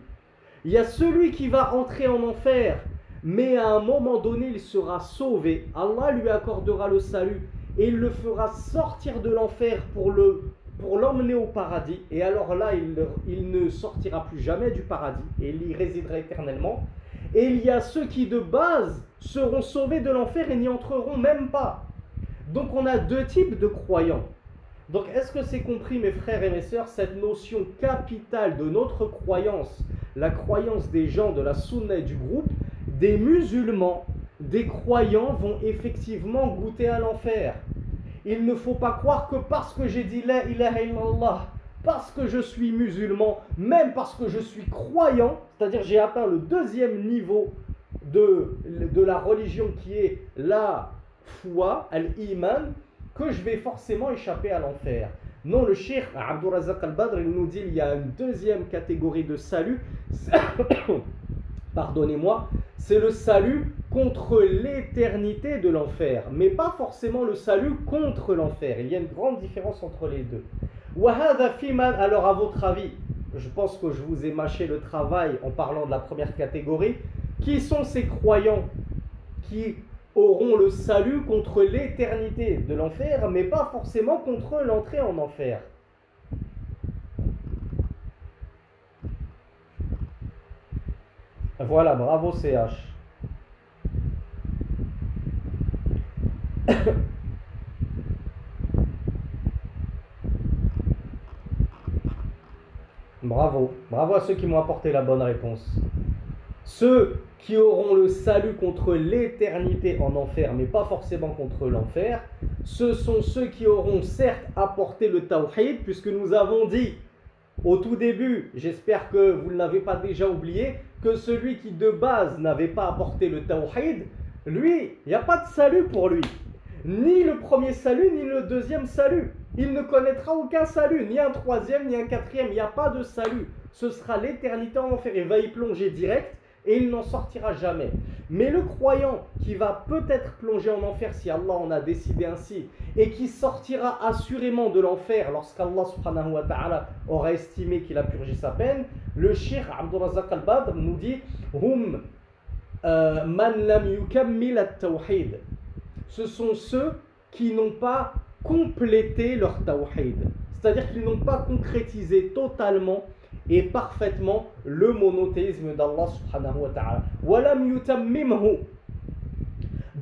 Il y a celui qui va entrer en enfer, mais à un moment donné, il sera sauvé. Allah lui accordera le salut et il le fera sortir de l'enfer pour l'emmener au paradis. Et alors là, il ne sortira plus jamais du paradis et il y résidera éternellement. Et il y a ceux qui de base seront sauvés de l'enfer et n'y entreront même pas. Donc on a deux types de croyants. Donc est-ce que c'est compris, mes frères et mes sœurs, cette notion capitale de notre croyance, la croyance des gens de la sunna et du groupe, des musulmans, des croyants vont effectivement goûter à l'enfer. Il ne faut pas croire que parce que j'ai dit la ilaha illallah, parce que je suis musulman, même parce que je suis croyant, c'est-à-dire j'ai atteint le deuxième niveau de la religion qui est la foi, al-iman, que je vais forcément échapper à l'enfer. Non, le Cheikh Abdul Razak al-Badr, il nous dit il y a une deuxième catégorie de salut, pardonnez-moi, c'est le salut contre l'éternité de l'enfer, mais pas forcément le salut contre l'enfer. Il y a une grande différence entre les deux. Alors à votre avis, je pense que je vous ai mâché le travail en parlant de la première catégorie. Qui sont ces croyants qui auront le salut contre l'éternité de l'enfer, mais pas forcément contre l'entrée en enfer? Voilà, bravo CH. Bravo, bravo à ceux qui m'ont apporté la bonne réponse. Ceux qui auront le salut contre l'éternité en enfer, mais pas forcément contre l'enfer, ce sont ceux qui auront certes apporté le tawhid, puisque nous avons dit au tout début, j'espère que vous ne l'avez pas déjà oublié, que celui qui de base n'avait pas apporté le tawhid, lui, il n'y a pas de salut pour lui. Ni le premier salut, ni le deuxième salut. Il ne connaîtra aucun salut, ni un troisième, ni un quatrième. Il n'y a pas de salut. Ce sera l'éternité en enfer. Il va y plonger direct et il n'en sortira jamais. Mais le croyant qui va peut-être plonger en enfer si Allah en a décidé ainsi et qui sortira assurément de l'enfer lorsqu'Allah subhanahu wa ta'ala aura estimé qu'il a purgé sa peine, le Cheikh Abdurrazzaq al-Badr nous dit Hum man lam yukammil at-tawhid. Ce sont ceux qui n'ont pas complété leur tawhid. C'est-à-dire qu'ils n'ont pas concrétisé totalement et parfaitement le monothéisme d'Allah subhanahu wa ta'ala. وَلَمْ يُتَمِّمْهُ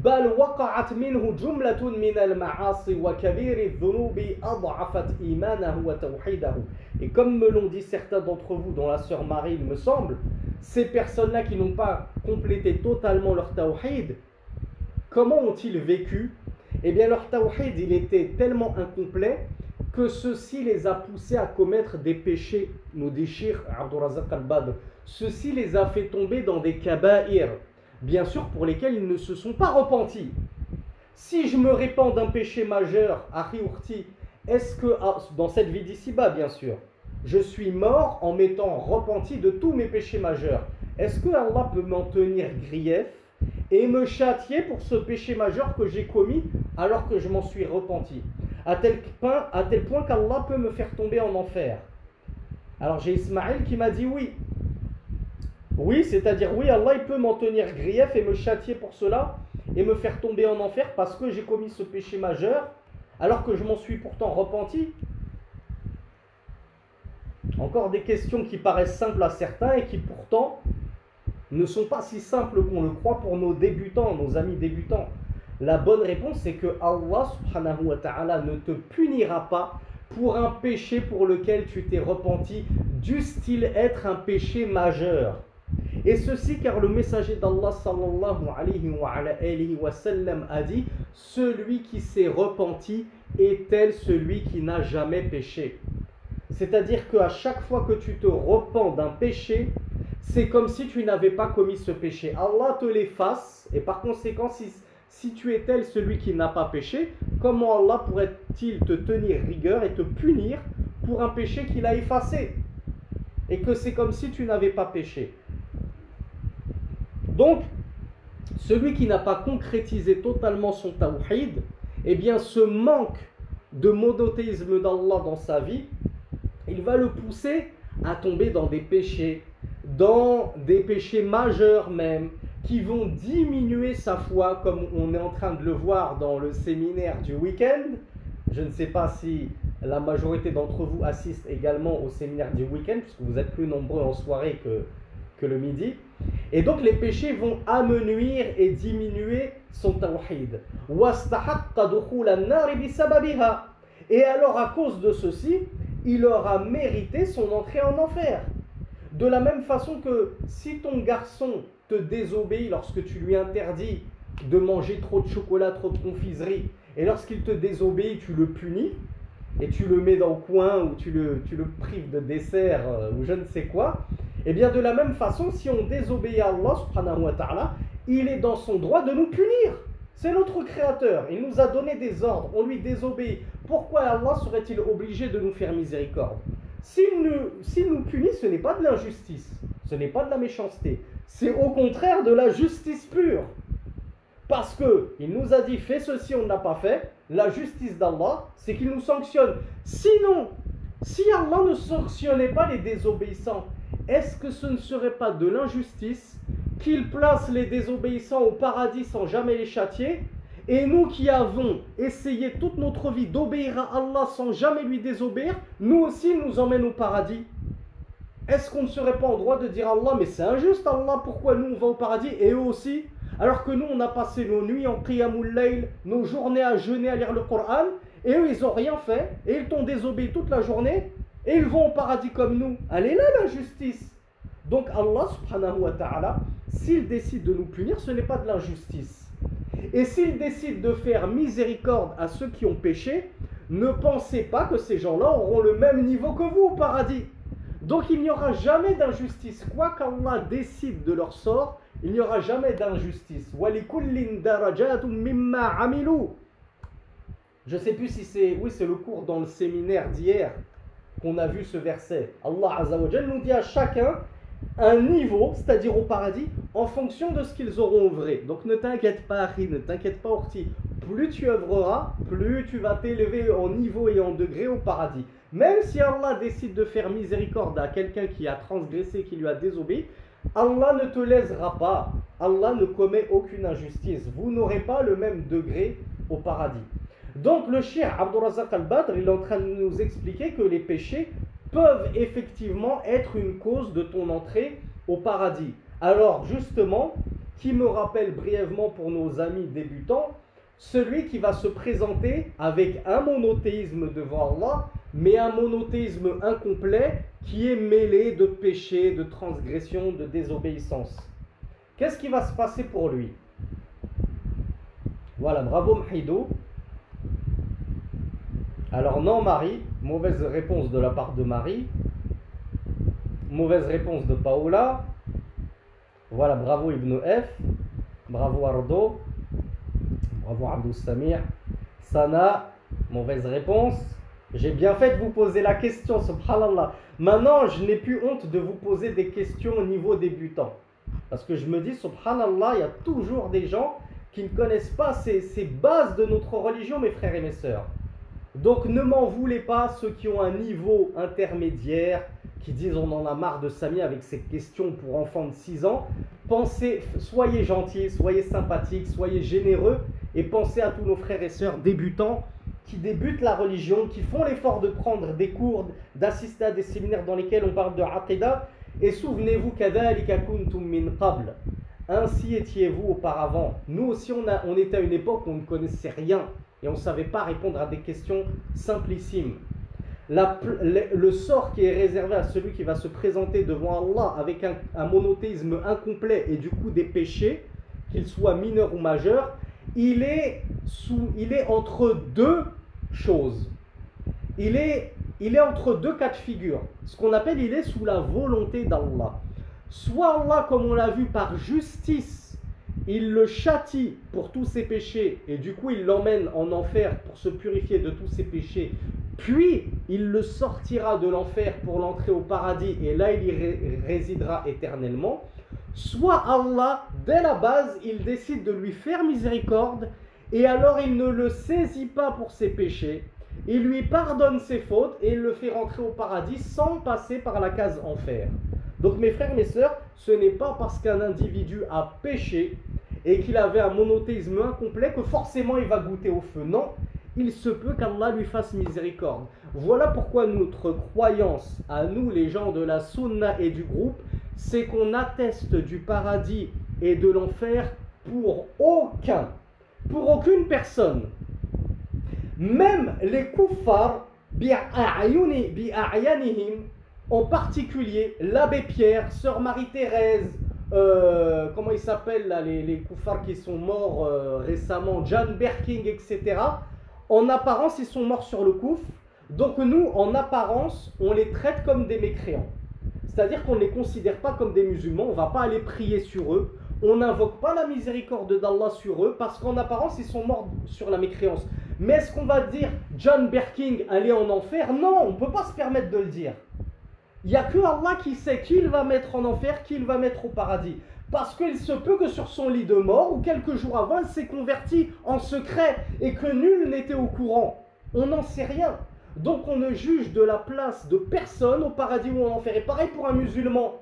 بَلْ وَقَعَتْ مِنْهُ جُمْلَةٌ مِنَ الْمَعَاصِ وَكَبِيرِ الذُّنُوبِ أَضْعَفَتْ إِيمَانَهُ وَتَوْحِيدَهُ. Et comme me l'ont dit certains d'entre vous, dont la sœur Marie, il me semble, ces personnes-là qui n'ont pas complété totalement leur tawhid, comment ont-ils vécu? Eh bien, leur tawhid, il était tellement incomplet que ceci les a poussés à commettre des péchés, nous dit Cheikh Abdurrazzaq al-Badr. Ceci les a fait tomber dans des kaba'ir, bien sûr pour lesquels ils ne se sont pas repentis. Si je me répands d'un péché majeur, Akhi Urti, est-ce que, dans cette vie d'ici-bas bien sûr, je suis mort en m'étant repenti de tous mes péchés majeurs, est-ce que Allah peut m'en tenir grief et me châtier pour ce péché majeur que j'ai commis alors que je m'en suis repenti, à tel point qu'Allah peut me faire tomber en enfer? Alors j'ai Ismaël qui m'a dit oui. Oui, c'est-à-dire oui, Allah il peut m'en tenir grief et me châtier pour cela et me faire tomber en enfer parce que j'ai commis ce péché majeur alors que je m'en suis pourtant repenti. Encore des questions qui paraissent simples à certains et qui pourtant ne sont pas si simples qu'on le croit pour nos débutants, nos amis débutants. La bonne réponse c'est que Allah subhanahu wa ta'ala ne te punira pas pour un péché pour lequel tu t'es repenti, dût-il être un péché majeur. Et ceci car le messager d'Allah sallallahu alayhi wa sallam a dit: celui qui s'est repenti est tel celui qui n'a jamais péché. C'est-à-dire qu'à chaque fois que tu te repens d'un péché, c'est comme si tu n'avais pas commis ce péché. Allah te l'efface et par conséquent si tu es tel celui qui n'a pas péché, comment Allah pourrait-il te tenir rigueur et te punir pour un péché qu'il a effacé et que c'est comme si tu n'avais pas péché? Donc, celui qui n'a pas concrétisé totalement son tawhid, eh bien ce manque de monothéisme d'Allah dans sa vie, il va le pousser à tomber dans des péchés majeurs même, qui vont diminuer sa foi, comme on est en train de le voir dans le séminaire du week-end. Je ne sais pas si la majorité d'entre vous assistent également au séminaire du week-end, puisque vous êtes plus nombreux en soirée que le midi. Et donc les péchés vont amenuire et diminuer son tawhid. Et alors à cause de ceci, il aura mérité son entrée en enfer. De la même façon que si ton garçon te désobéit lorsque tu lui interdis de manger trop de chocolat, trop de confiserie, et lorsqu'il te désobéit, tu le punis, et tu le mets dans le coin, ou tu le prives de dessert, ou je ne sais quoi, et bien de la même façon, si on désobéit à Allah subhanahu wa ta'ala, il est dans son droit de nous punir. C'est notre créateur, il nous a donné des ordres, on lui désobéit. Pourquoi Allah serait-il obligé de nous faire miséricorde? S'il nous punit, ce n'est pas de l'injustice, ce n'est pas de la méchanceté, c'est au contraire de la justice pure. Parce qu'il nous a dit, fais ceci, on ne l'a pas fait. La justice d'Allah, c'est qu'il nous sanctionne. Sinon, si Allah ne sanctionnait pas les désobéissants, est-ce que ce ne serait pas de l'injustice qu'il place les désobéissants au paradis sans jamais les châtier, et nous qui avons essayé toute notre vie d'obéir à Allah sans jamais lui désobéir, nous aussi il nous emmène au paradis? Est-ce qu'on ne serait pas en droit de dire à Allah, mais c'est injuste Allah, pourquoi nous on va au paradis et eux aussi? Alors que nous on a passé nos nuits en qiyamul layl, nos journées à jeûner, à lire le Coran, et eux ils n'ont rien fait, et ils t'ont désobéi toute la journée, et ils vont au paradis comme nous. Elle est là la justice. Donc Allah subhanahu wa ta'ala, s'il décide de nous punir, ce n'est pas de l'injustice. Et s'il décide de faire miséricorde à ceux qui ont péché, ne pensez pas que ces gens-là auront le même niveau que vous au paradis. Donc il n'y aura jamais d'injustice. Quoi qu'Allah décide de leur sort, il n'y aura jamais d'injustice. Je ne sais plus si c'est... Oui, c'est le cours dans le séminaire d'hier qu'on a vu ce verset. Allah Azza wa Jal nous dit à chacun un niveau, c'est-à-dire au paradis, en fonction de ce qu'ils auront œuvré. Donc ne t'inquiète pas, Akhi, ne t'inquiète pas, Orti. Plus tu œuvreras, plus tu vas t'élever en niveau et en degré au paradis. Même si Allah décide de faire miséricorde à quelqu'un qui a transgressé, qui lui a désobéi, Allah ne te lésera pas. Allah ne commet aucune injustice. Vous n'aurez pas le même degré au paradis. Donc le cheikh Abdul Razak al-Badr, il est en train de nous expliquer que les péchés peuvent effectivement être une cause de ton entrée au paradis. Alors justement, qui me rappelle brièvement pour nos amis débutants, celui qui va se présenter avec un monothéisme devant Allah, mais un monothéisme incomplet qui est mêlé de péché, de transgression, de désobéissance. Qu'est-ce qui va se passer pour lui? Voilà, bravo Mhido. Alors non Marie, mauvaise réponse de la part de Marie. Mauvaise réponse de Paola. Voilà, bravo Ibn F. Bravo Ardo. Bravo Abdou Samir. Sana, mauvaise réponse. J'ai bien fait de vous poser la question, subhanallah. Maintenant, je n'ai plus honte de vous poser des questions au niveau débutant. Parce que je me dis, subhanallah, il y a toujours des gens qui ne connaissent pas ces bases de notre religion, mes frères et mes sœurs. Donc ne m'en voulez pas ceux qui ont un niveau intermédiaire, qui disent on en a marre de Samy avec ces questions pour enfants de 6 ans. Pensez, soyez gentils, soyez sympathiques, soyez généreux et pensez à tous nos frères et sœurs débutants qui débutent la religion, qui font l'effort de prendre des cours, d'assister à des séminaires dans lesquels on parle de Aqidah. Et souvenez-vous qu'adhalika kuntum min qabl. Ainsi étiez-vous auparavant. Nous aussi on était à une époque où on ne connaissait rien. Et on ne savait pas répondre à des questions simplissimes. Le sort qui est réservé à celui qui va se présenter devant Allah avec un monothéisme incomplet et du coup des péchés, qu'ils soient mineurs ou majeurs, il est entre deux choses. Il est entre deux cas de figure. Ce qu'on appelle, il est sous la volonté d'Allah. Soit Allah, comme on l'a vu, par justice, il le châtie pour tous ses péchés et du coup il l'emmène en enfer pour se purifier de tous ses péchés. Puis il le sortira de l'enfer pour l'entrer au paradis et là il y résidera éternellement. Soit Allah, dès la base, il décide de lui faire miséricorde et alors il ne le saisit pas pour ses péchés. Il lui pardonne ses fautes et il le fait rentrer au paradis sans passer par la case enfer. Donc mes frères, mes sœurs, ce n'est pas parce qu'un individu a péché et qu'il avait un monothéisme incomplet que forcément il va goûter au feu. Non, il se peut qu'Allah lui fasse miséricorde. Voilà pourquoi notre croyance, à nous les gens de la sunna et du groupe, c'est qu'on atteste du paradis et de l'enfer pour aucune personne. Même les kuffars, bi'a'yanihim, en particulier l'abbé Pierre, sœur Marie-Thérèse, comment ils s'appellent là, les koufars qui sont morts récemment, John Berking, etc. En apparence, ils sont morts sur le kouf. Donc nous, en apparence, on les traite comme des mécréants. C'est-à-dire qu'on ne les considère pas comme des musulmans, on ne va pas aller prier sur eux, on n'invoque pas la miséricorde d'Allah sur eux, parce qu'en apparence, ils sont morts sur la mécréance. Mais est-ce qu'on va dire John Berking allait en enfer? Non, on ne peut pas se permettre de le dire. Il n'y a que Allah qui sait qui il va mettre en enfer, qui il va mettre au paradis. Parce qu'il se peut que sur son lit de mort, ou quelques jours avant, il s'est converti en secret et que nul n'était au courant. On n'en sait rien. Donc on ne juge de la place de personne au paradis ou en enfer. Et pareil pour un musulman.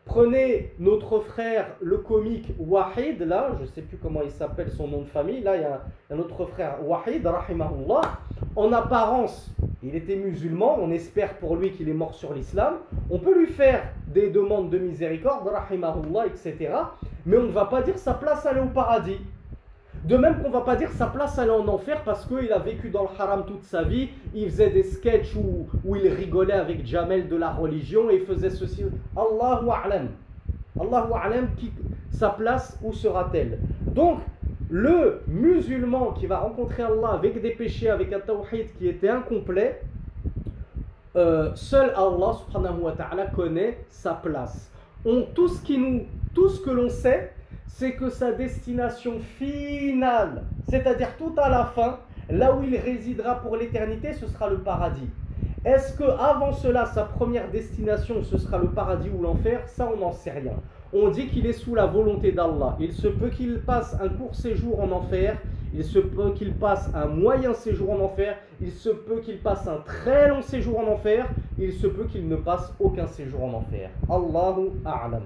Prenez notre frère, le comique Wahid, là, je ne sais plus comment il s'appelle, son nom de famille, là il y a notre frère Wahid, rahimahullah. En apparence, il était musulman, on espère pour lui qu'il est mort sur l'islam. On peut lui faire des demandes de miséricorde, rahimahullah, etc. Mais on ne va pas dire sa place aller au paradis. De même qu'on ne va pas dire sa place aller en enfer parce qu'il a vécu dans le haram toute sa vie, il faisait des sketchs où il rigolait avec Jamel de la religion et il faisait ceci. Allahu a'lam. Allahu a'lam, sa place, où sera-t-elle? Donc, le musulman qui va rencontrer Allah avec des péchés, avec un tawhid qui était incomplet, seul Allah subhanahu wa ta'ala connaît sa place. Tout ce que l'on sait, c'est que sa destination finale, c'est-à-dire tout à la fin, là où il résidera pour l'éternité, ce sera le paradis. Est-ce qu'avant cela, sa première destination, ce sera le paradis ou l'enfer? Ça, on n'en sait rien. On dit qu'il est sous la volonté d'Allah. Il se peut qu'il passe un court séjour en enfer, il se peut qu'il passe un moyen séjour en enfer, il se peut qu'il passe un très long séjour en enfer, il se peut qu'il ne passe aucun séjour en enfer. Allahu a'lam.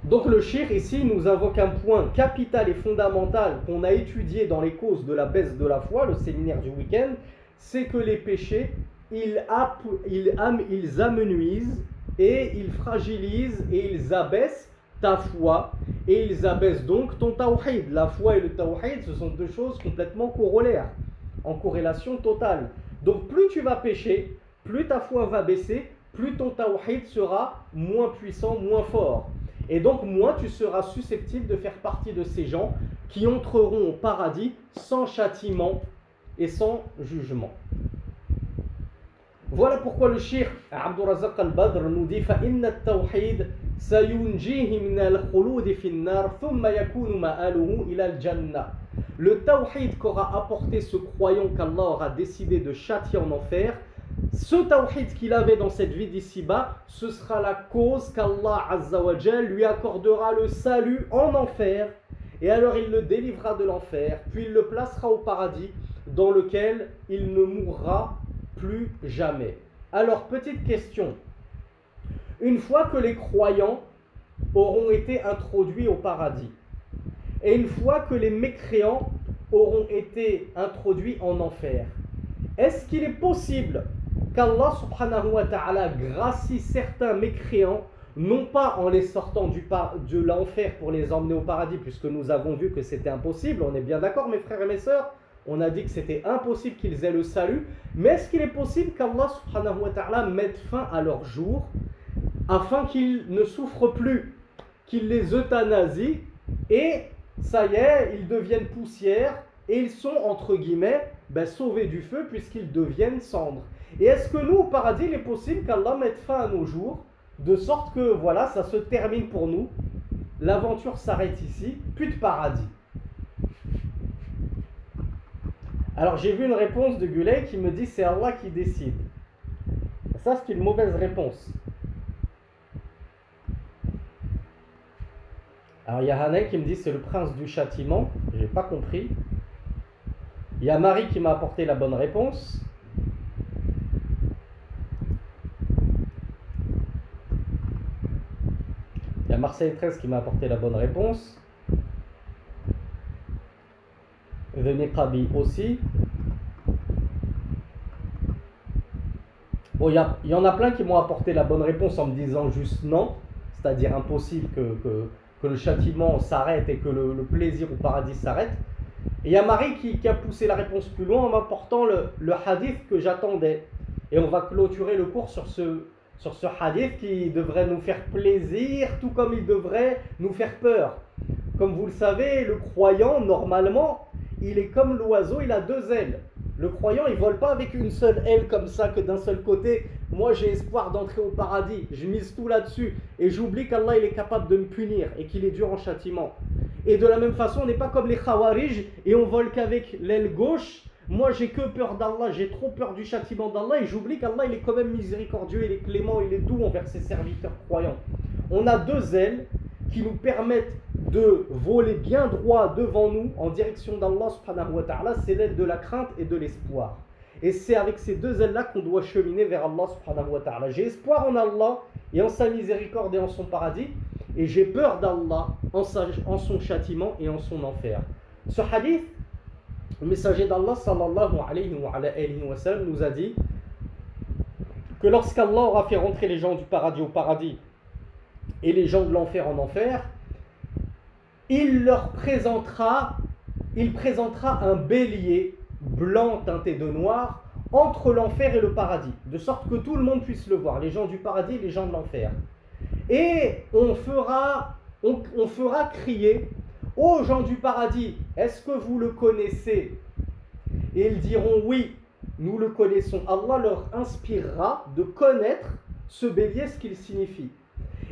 Donc le shir ici nous invoque un point capital et fondamental qu'on a étudié dans les causes de la baisse de la foi, le séminaire du week-end, c'est que les péchés, ils amenuisent et ils fragilisent et ils abaissent ta foi et ils abaissent donc ton tawhid. La foi et le tawhid, ce sont deux choses complètement corollaires, en corrélation totale. Donc plus tu vas pécher, plus ta foi va baisser, plus ton tawhid sera moins puissant, moins fort. Et donc moins tu seras susceptible de faire partie de ces gens qui entreront au paradis sans châtiment et sans jugement. Voilà pourquoi le cheikh Abdurrazzaq al-Badr nous dit فَإِنَّ التَّوْحِيدَ سَيُنْجِيهِ مِنَ الْخُلُودِ فِي النَّارِ ثُمَّ يَكُونُ مَآلُهُ إِلَى الْجَنَّةِ. Le tawhid qu'aura apporté ce croyant qu'Allah aura décidé de châtier en enfer, ce tawhid qu'il avait dans cette vie d'ici-bas, ce sera la cause qu'Allah Azza wa Jal lui accordera le salut en enfer, et alors il le délivrera de l'enfer, puis il le placera au paradis dans lequel il ne mourra plus jamais. Alors, petite question. Une fois que les croyants auront été introduits au paradis, et une fois que les mécréants auront été introduits en enfer, est-ce qu'il est possible qu'Allah subhanahu wa ta'ala gracie certains mécréants, non pas en les sortant de l'enfer pour les emmener au paradis, puisque nous avons vu que c'était impossible, on est bien d'accord mes frères et mes sœurs? On a dit que c'était impossible qu'ils aient le salut, mais est-ce qu'il est possible qu'Allah subhanahu wa ta'ala mette fin à leur jour afin qu'ils ne souffrent plus, qu'ils les euthanasient et ça y est, ils deviennent poussière et ils sont entre guillemets sauvés du feu puisqu'ils deviennent cendres. Et est-ce que nous au paradis il est possible qu'Allah mette fin à nos jours de sorte que voilà, ça se termine pour nous, l'aventure s'arrête ici, plus de paradis? Alors j'ai vu une réponse de Gulay qui me dit c'est Allah qui décide. Ça c'est une mauvaise réponse. Alors il y a Hanel qui me dit c'est le prince du châtiment. J'ai pas compris. Il y a Marie qui m'a apporté la bonne réponse. Il y a Marseille 13 qui m'a apporté la bonne réponse. The Niqabi aussi. Bon, il y en a plein qui m'ont apporté la bonne réponse en me disant juste non, c'est-à-dire impossible que le châtiment s'arrête et que le plaisir au paradis s'arrête. Et il y a Marie qui a poussé la réponse plus loin en m'apportant le hadith que j'attendais. Et on va clôturer le cours sur ce hadith qui devrait nous faire plaisir, tout comme il devrait nous faire peur. Comme vous le savez, le croyant, normalement, il est comme l'oiseau, il a deux ailes. Le croyant, il ne vole pas avec une seule aile comme ça, que d'un seul côté. Moi, j'ai espoir d'entrer au paradis. Je mise tout là-dessus. Et j'oublie qu'Allah, il est capable de me punir et qu'il est dur en châtiment. Et de la même façon, on n'est pas comme les Khawarij et on vole qu'avec l'aile gauche. Moi, j'ai que peur d'Allah. J'ai trop peur du châtiment d'Allah. Et j'oublie qu'Allah, il est quand même miséricordieux, il est clément, il est doux envers ses serviteurs croyants. On a deux ailes qui nous permettent de voler bien droit devant nous en direction d'Allah subhanahu wa ta'ala, c'est l'aile de la crainte et de l'espoir. Et c'est avec ces deux ailes-là qu'on doit cheminer vers Allah subhanahu wa ta'ala. J'ai espoir en Allah et en sa miséricorde et en son paradis, et j'ai peur d'Allah en son châtiment et en son enfer. Ce hadith, le messager d'Allah sallallahu alayhi wa sallam nous a dit que lorsqu'Allah aura fait rentrer les gens du paradis au paradis et les gens de l'enfer en enfer, il présentera un bélier blanc teinté de noir entre l'enfer et le paradis, de sorte que tout le monde puisse le voir, les gens du paradis et les gens de l'enfer. Et on fera crier aux gens du paradis, est-ce que vous le connaissez? Et ils diront oui, nous le connaissons. Allah leur inspirera de connaître ce bélier, ce qu'il signifie.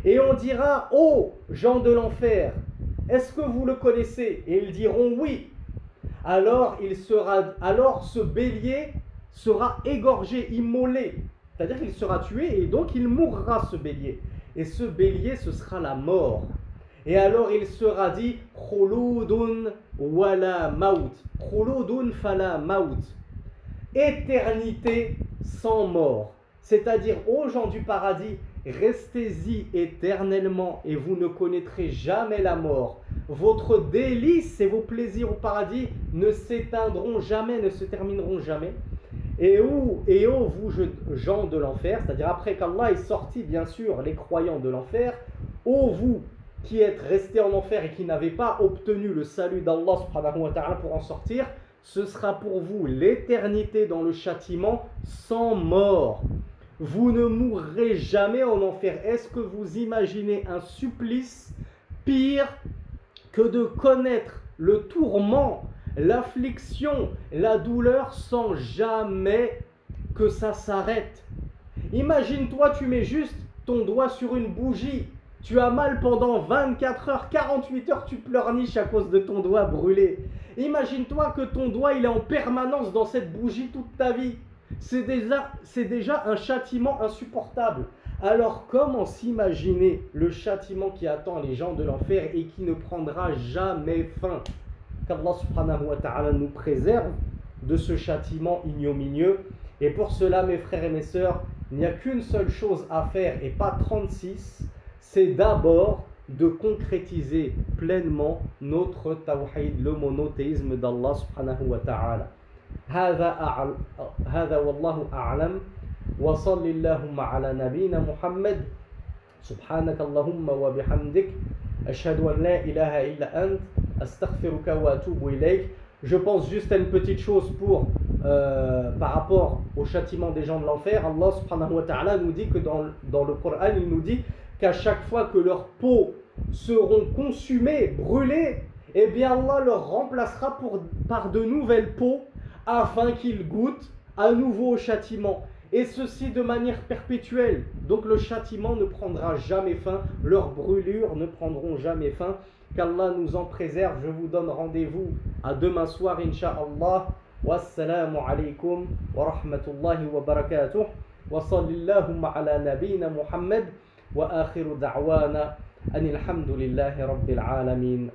Et on dira aux gens de l'enfer, est-ce que vous le connaissez? Et ils diront oui. Alors ce bélier sera égorgé, immolé. C'est-à-dire qu'il sera tué et donc il mourra, ce bélier. Et ce bélier, ce sera la mort. Et alors il sera dit khuludun wala maut. Khuludun fala maut. Éternité sans mort. C'est-à-dire aux gens du paradis, restez-y éternellement et vous ne connaîtrez jamais la mort. Votre délice et vos plaisirs au paradis ne s'éteindront jamais, ne se termineront jamais. Et vous, gens de l'enfer, c'est-à-dire après qu'Allah ait sorti bien sûr les croyants de l'enfer, ô vous qui êtes restés en enfer et qui n'avez pas obtenu le salut d'Allah subhanahu wa ta'ala pour en sortir, ce sera pour vous l'éternité dans le châtiment sans mort. Vous ne mourrez jamais en enfer. Est-ce que vous imaginez un supplice pire que de connaître le tourment, l'affliction, la douleur sans jamais que ça s'arrête? Imagine-toi, tu mets juste ton doigt sur une bougie, tu as mal pendant 24 heures, 48 heures, tu pleurniches à cause de ton doigt brûlé. Imagine-toi que ton doigt il est en permanence dans cette bougie toute ta vie. C'est déjà un châtiment insupportable. Alors comment s'imaginer le châtiment qui attend les gens de l'enfer et qui ne prendra jamais fin? Qu'Allah subhanahu wa ta'ala nous préserve de ce châtiment ignominieux. Et pour cela, mes frères et mes sœurs, il n'y a qu'une seule chose à faire et pas 36, c'est d'abord de concrétiser pleinement notre tawhid, le monothéisme d'Allah subhanahu wa ta'ala. هذا والله أعلم وصل اللهم على نبينا محمد سبحانك اللهم وبحمدك أشهد أن لا إله إلا أنت أستغفرك وأتوب إليك. Je pense juste à une petite chose par rapport au châtiment des gens de l'enfer. Allah subhanahu wa ta'ala nous dit que dans le Coran, il nous dit qu'à chaque fois que leurs peaux seront consumées, brûlées, eh bien Allah leur remplacera par de nouvelles peaux afin qu'ils goûtent à nouveau au châtiment. Et ceci de manière perpétuelle. Donc le châtiment ne prendra jamais fin, leurs brûlures ne prendront jamais fin. Qu'Allah nous en préserve. Je vous donne rendez-vous à demain soir, Inch'Allah. Wassalamu alaikum wa rahmatullahi wa barakatuh. Wa sallallahu ala nabina Muhammad. Wa akhiru da'wana anil hamdulillahi rabbil alamin.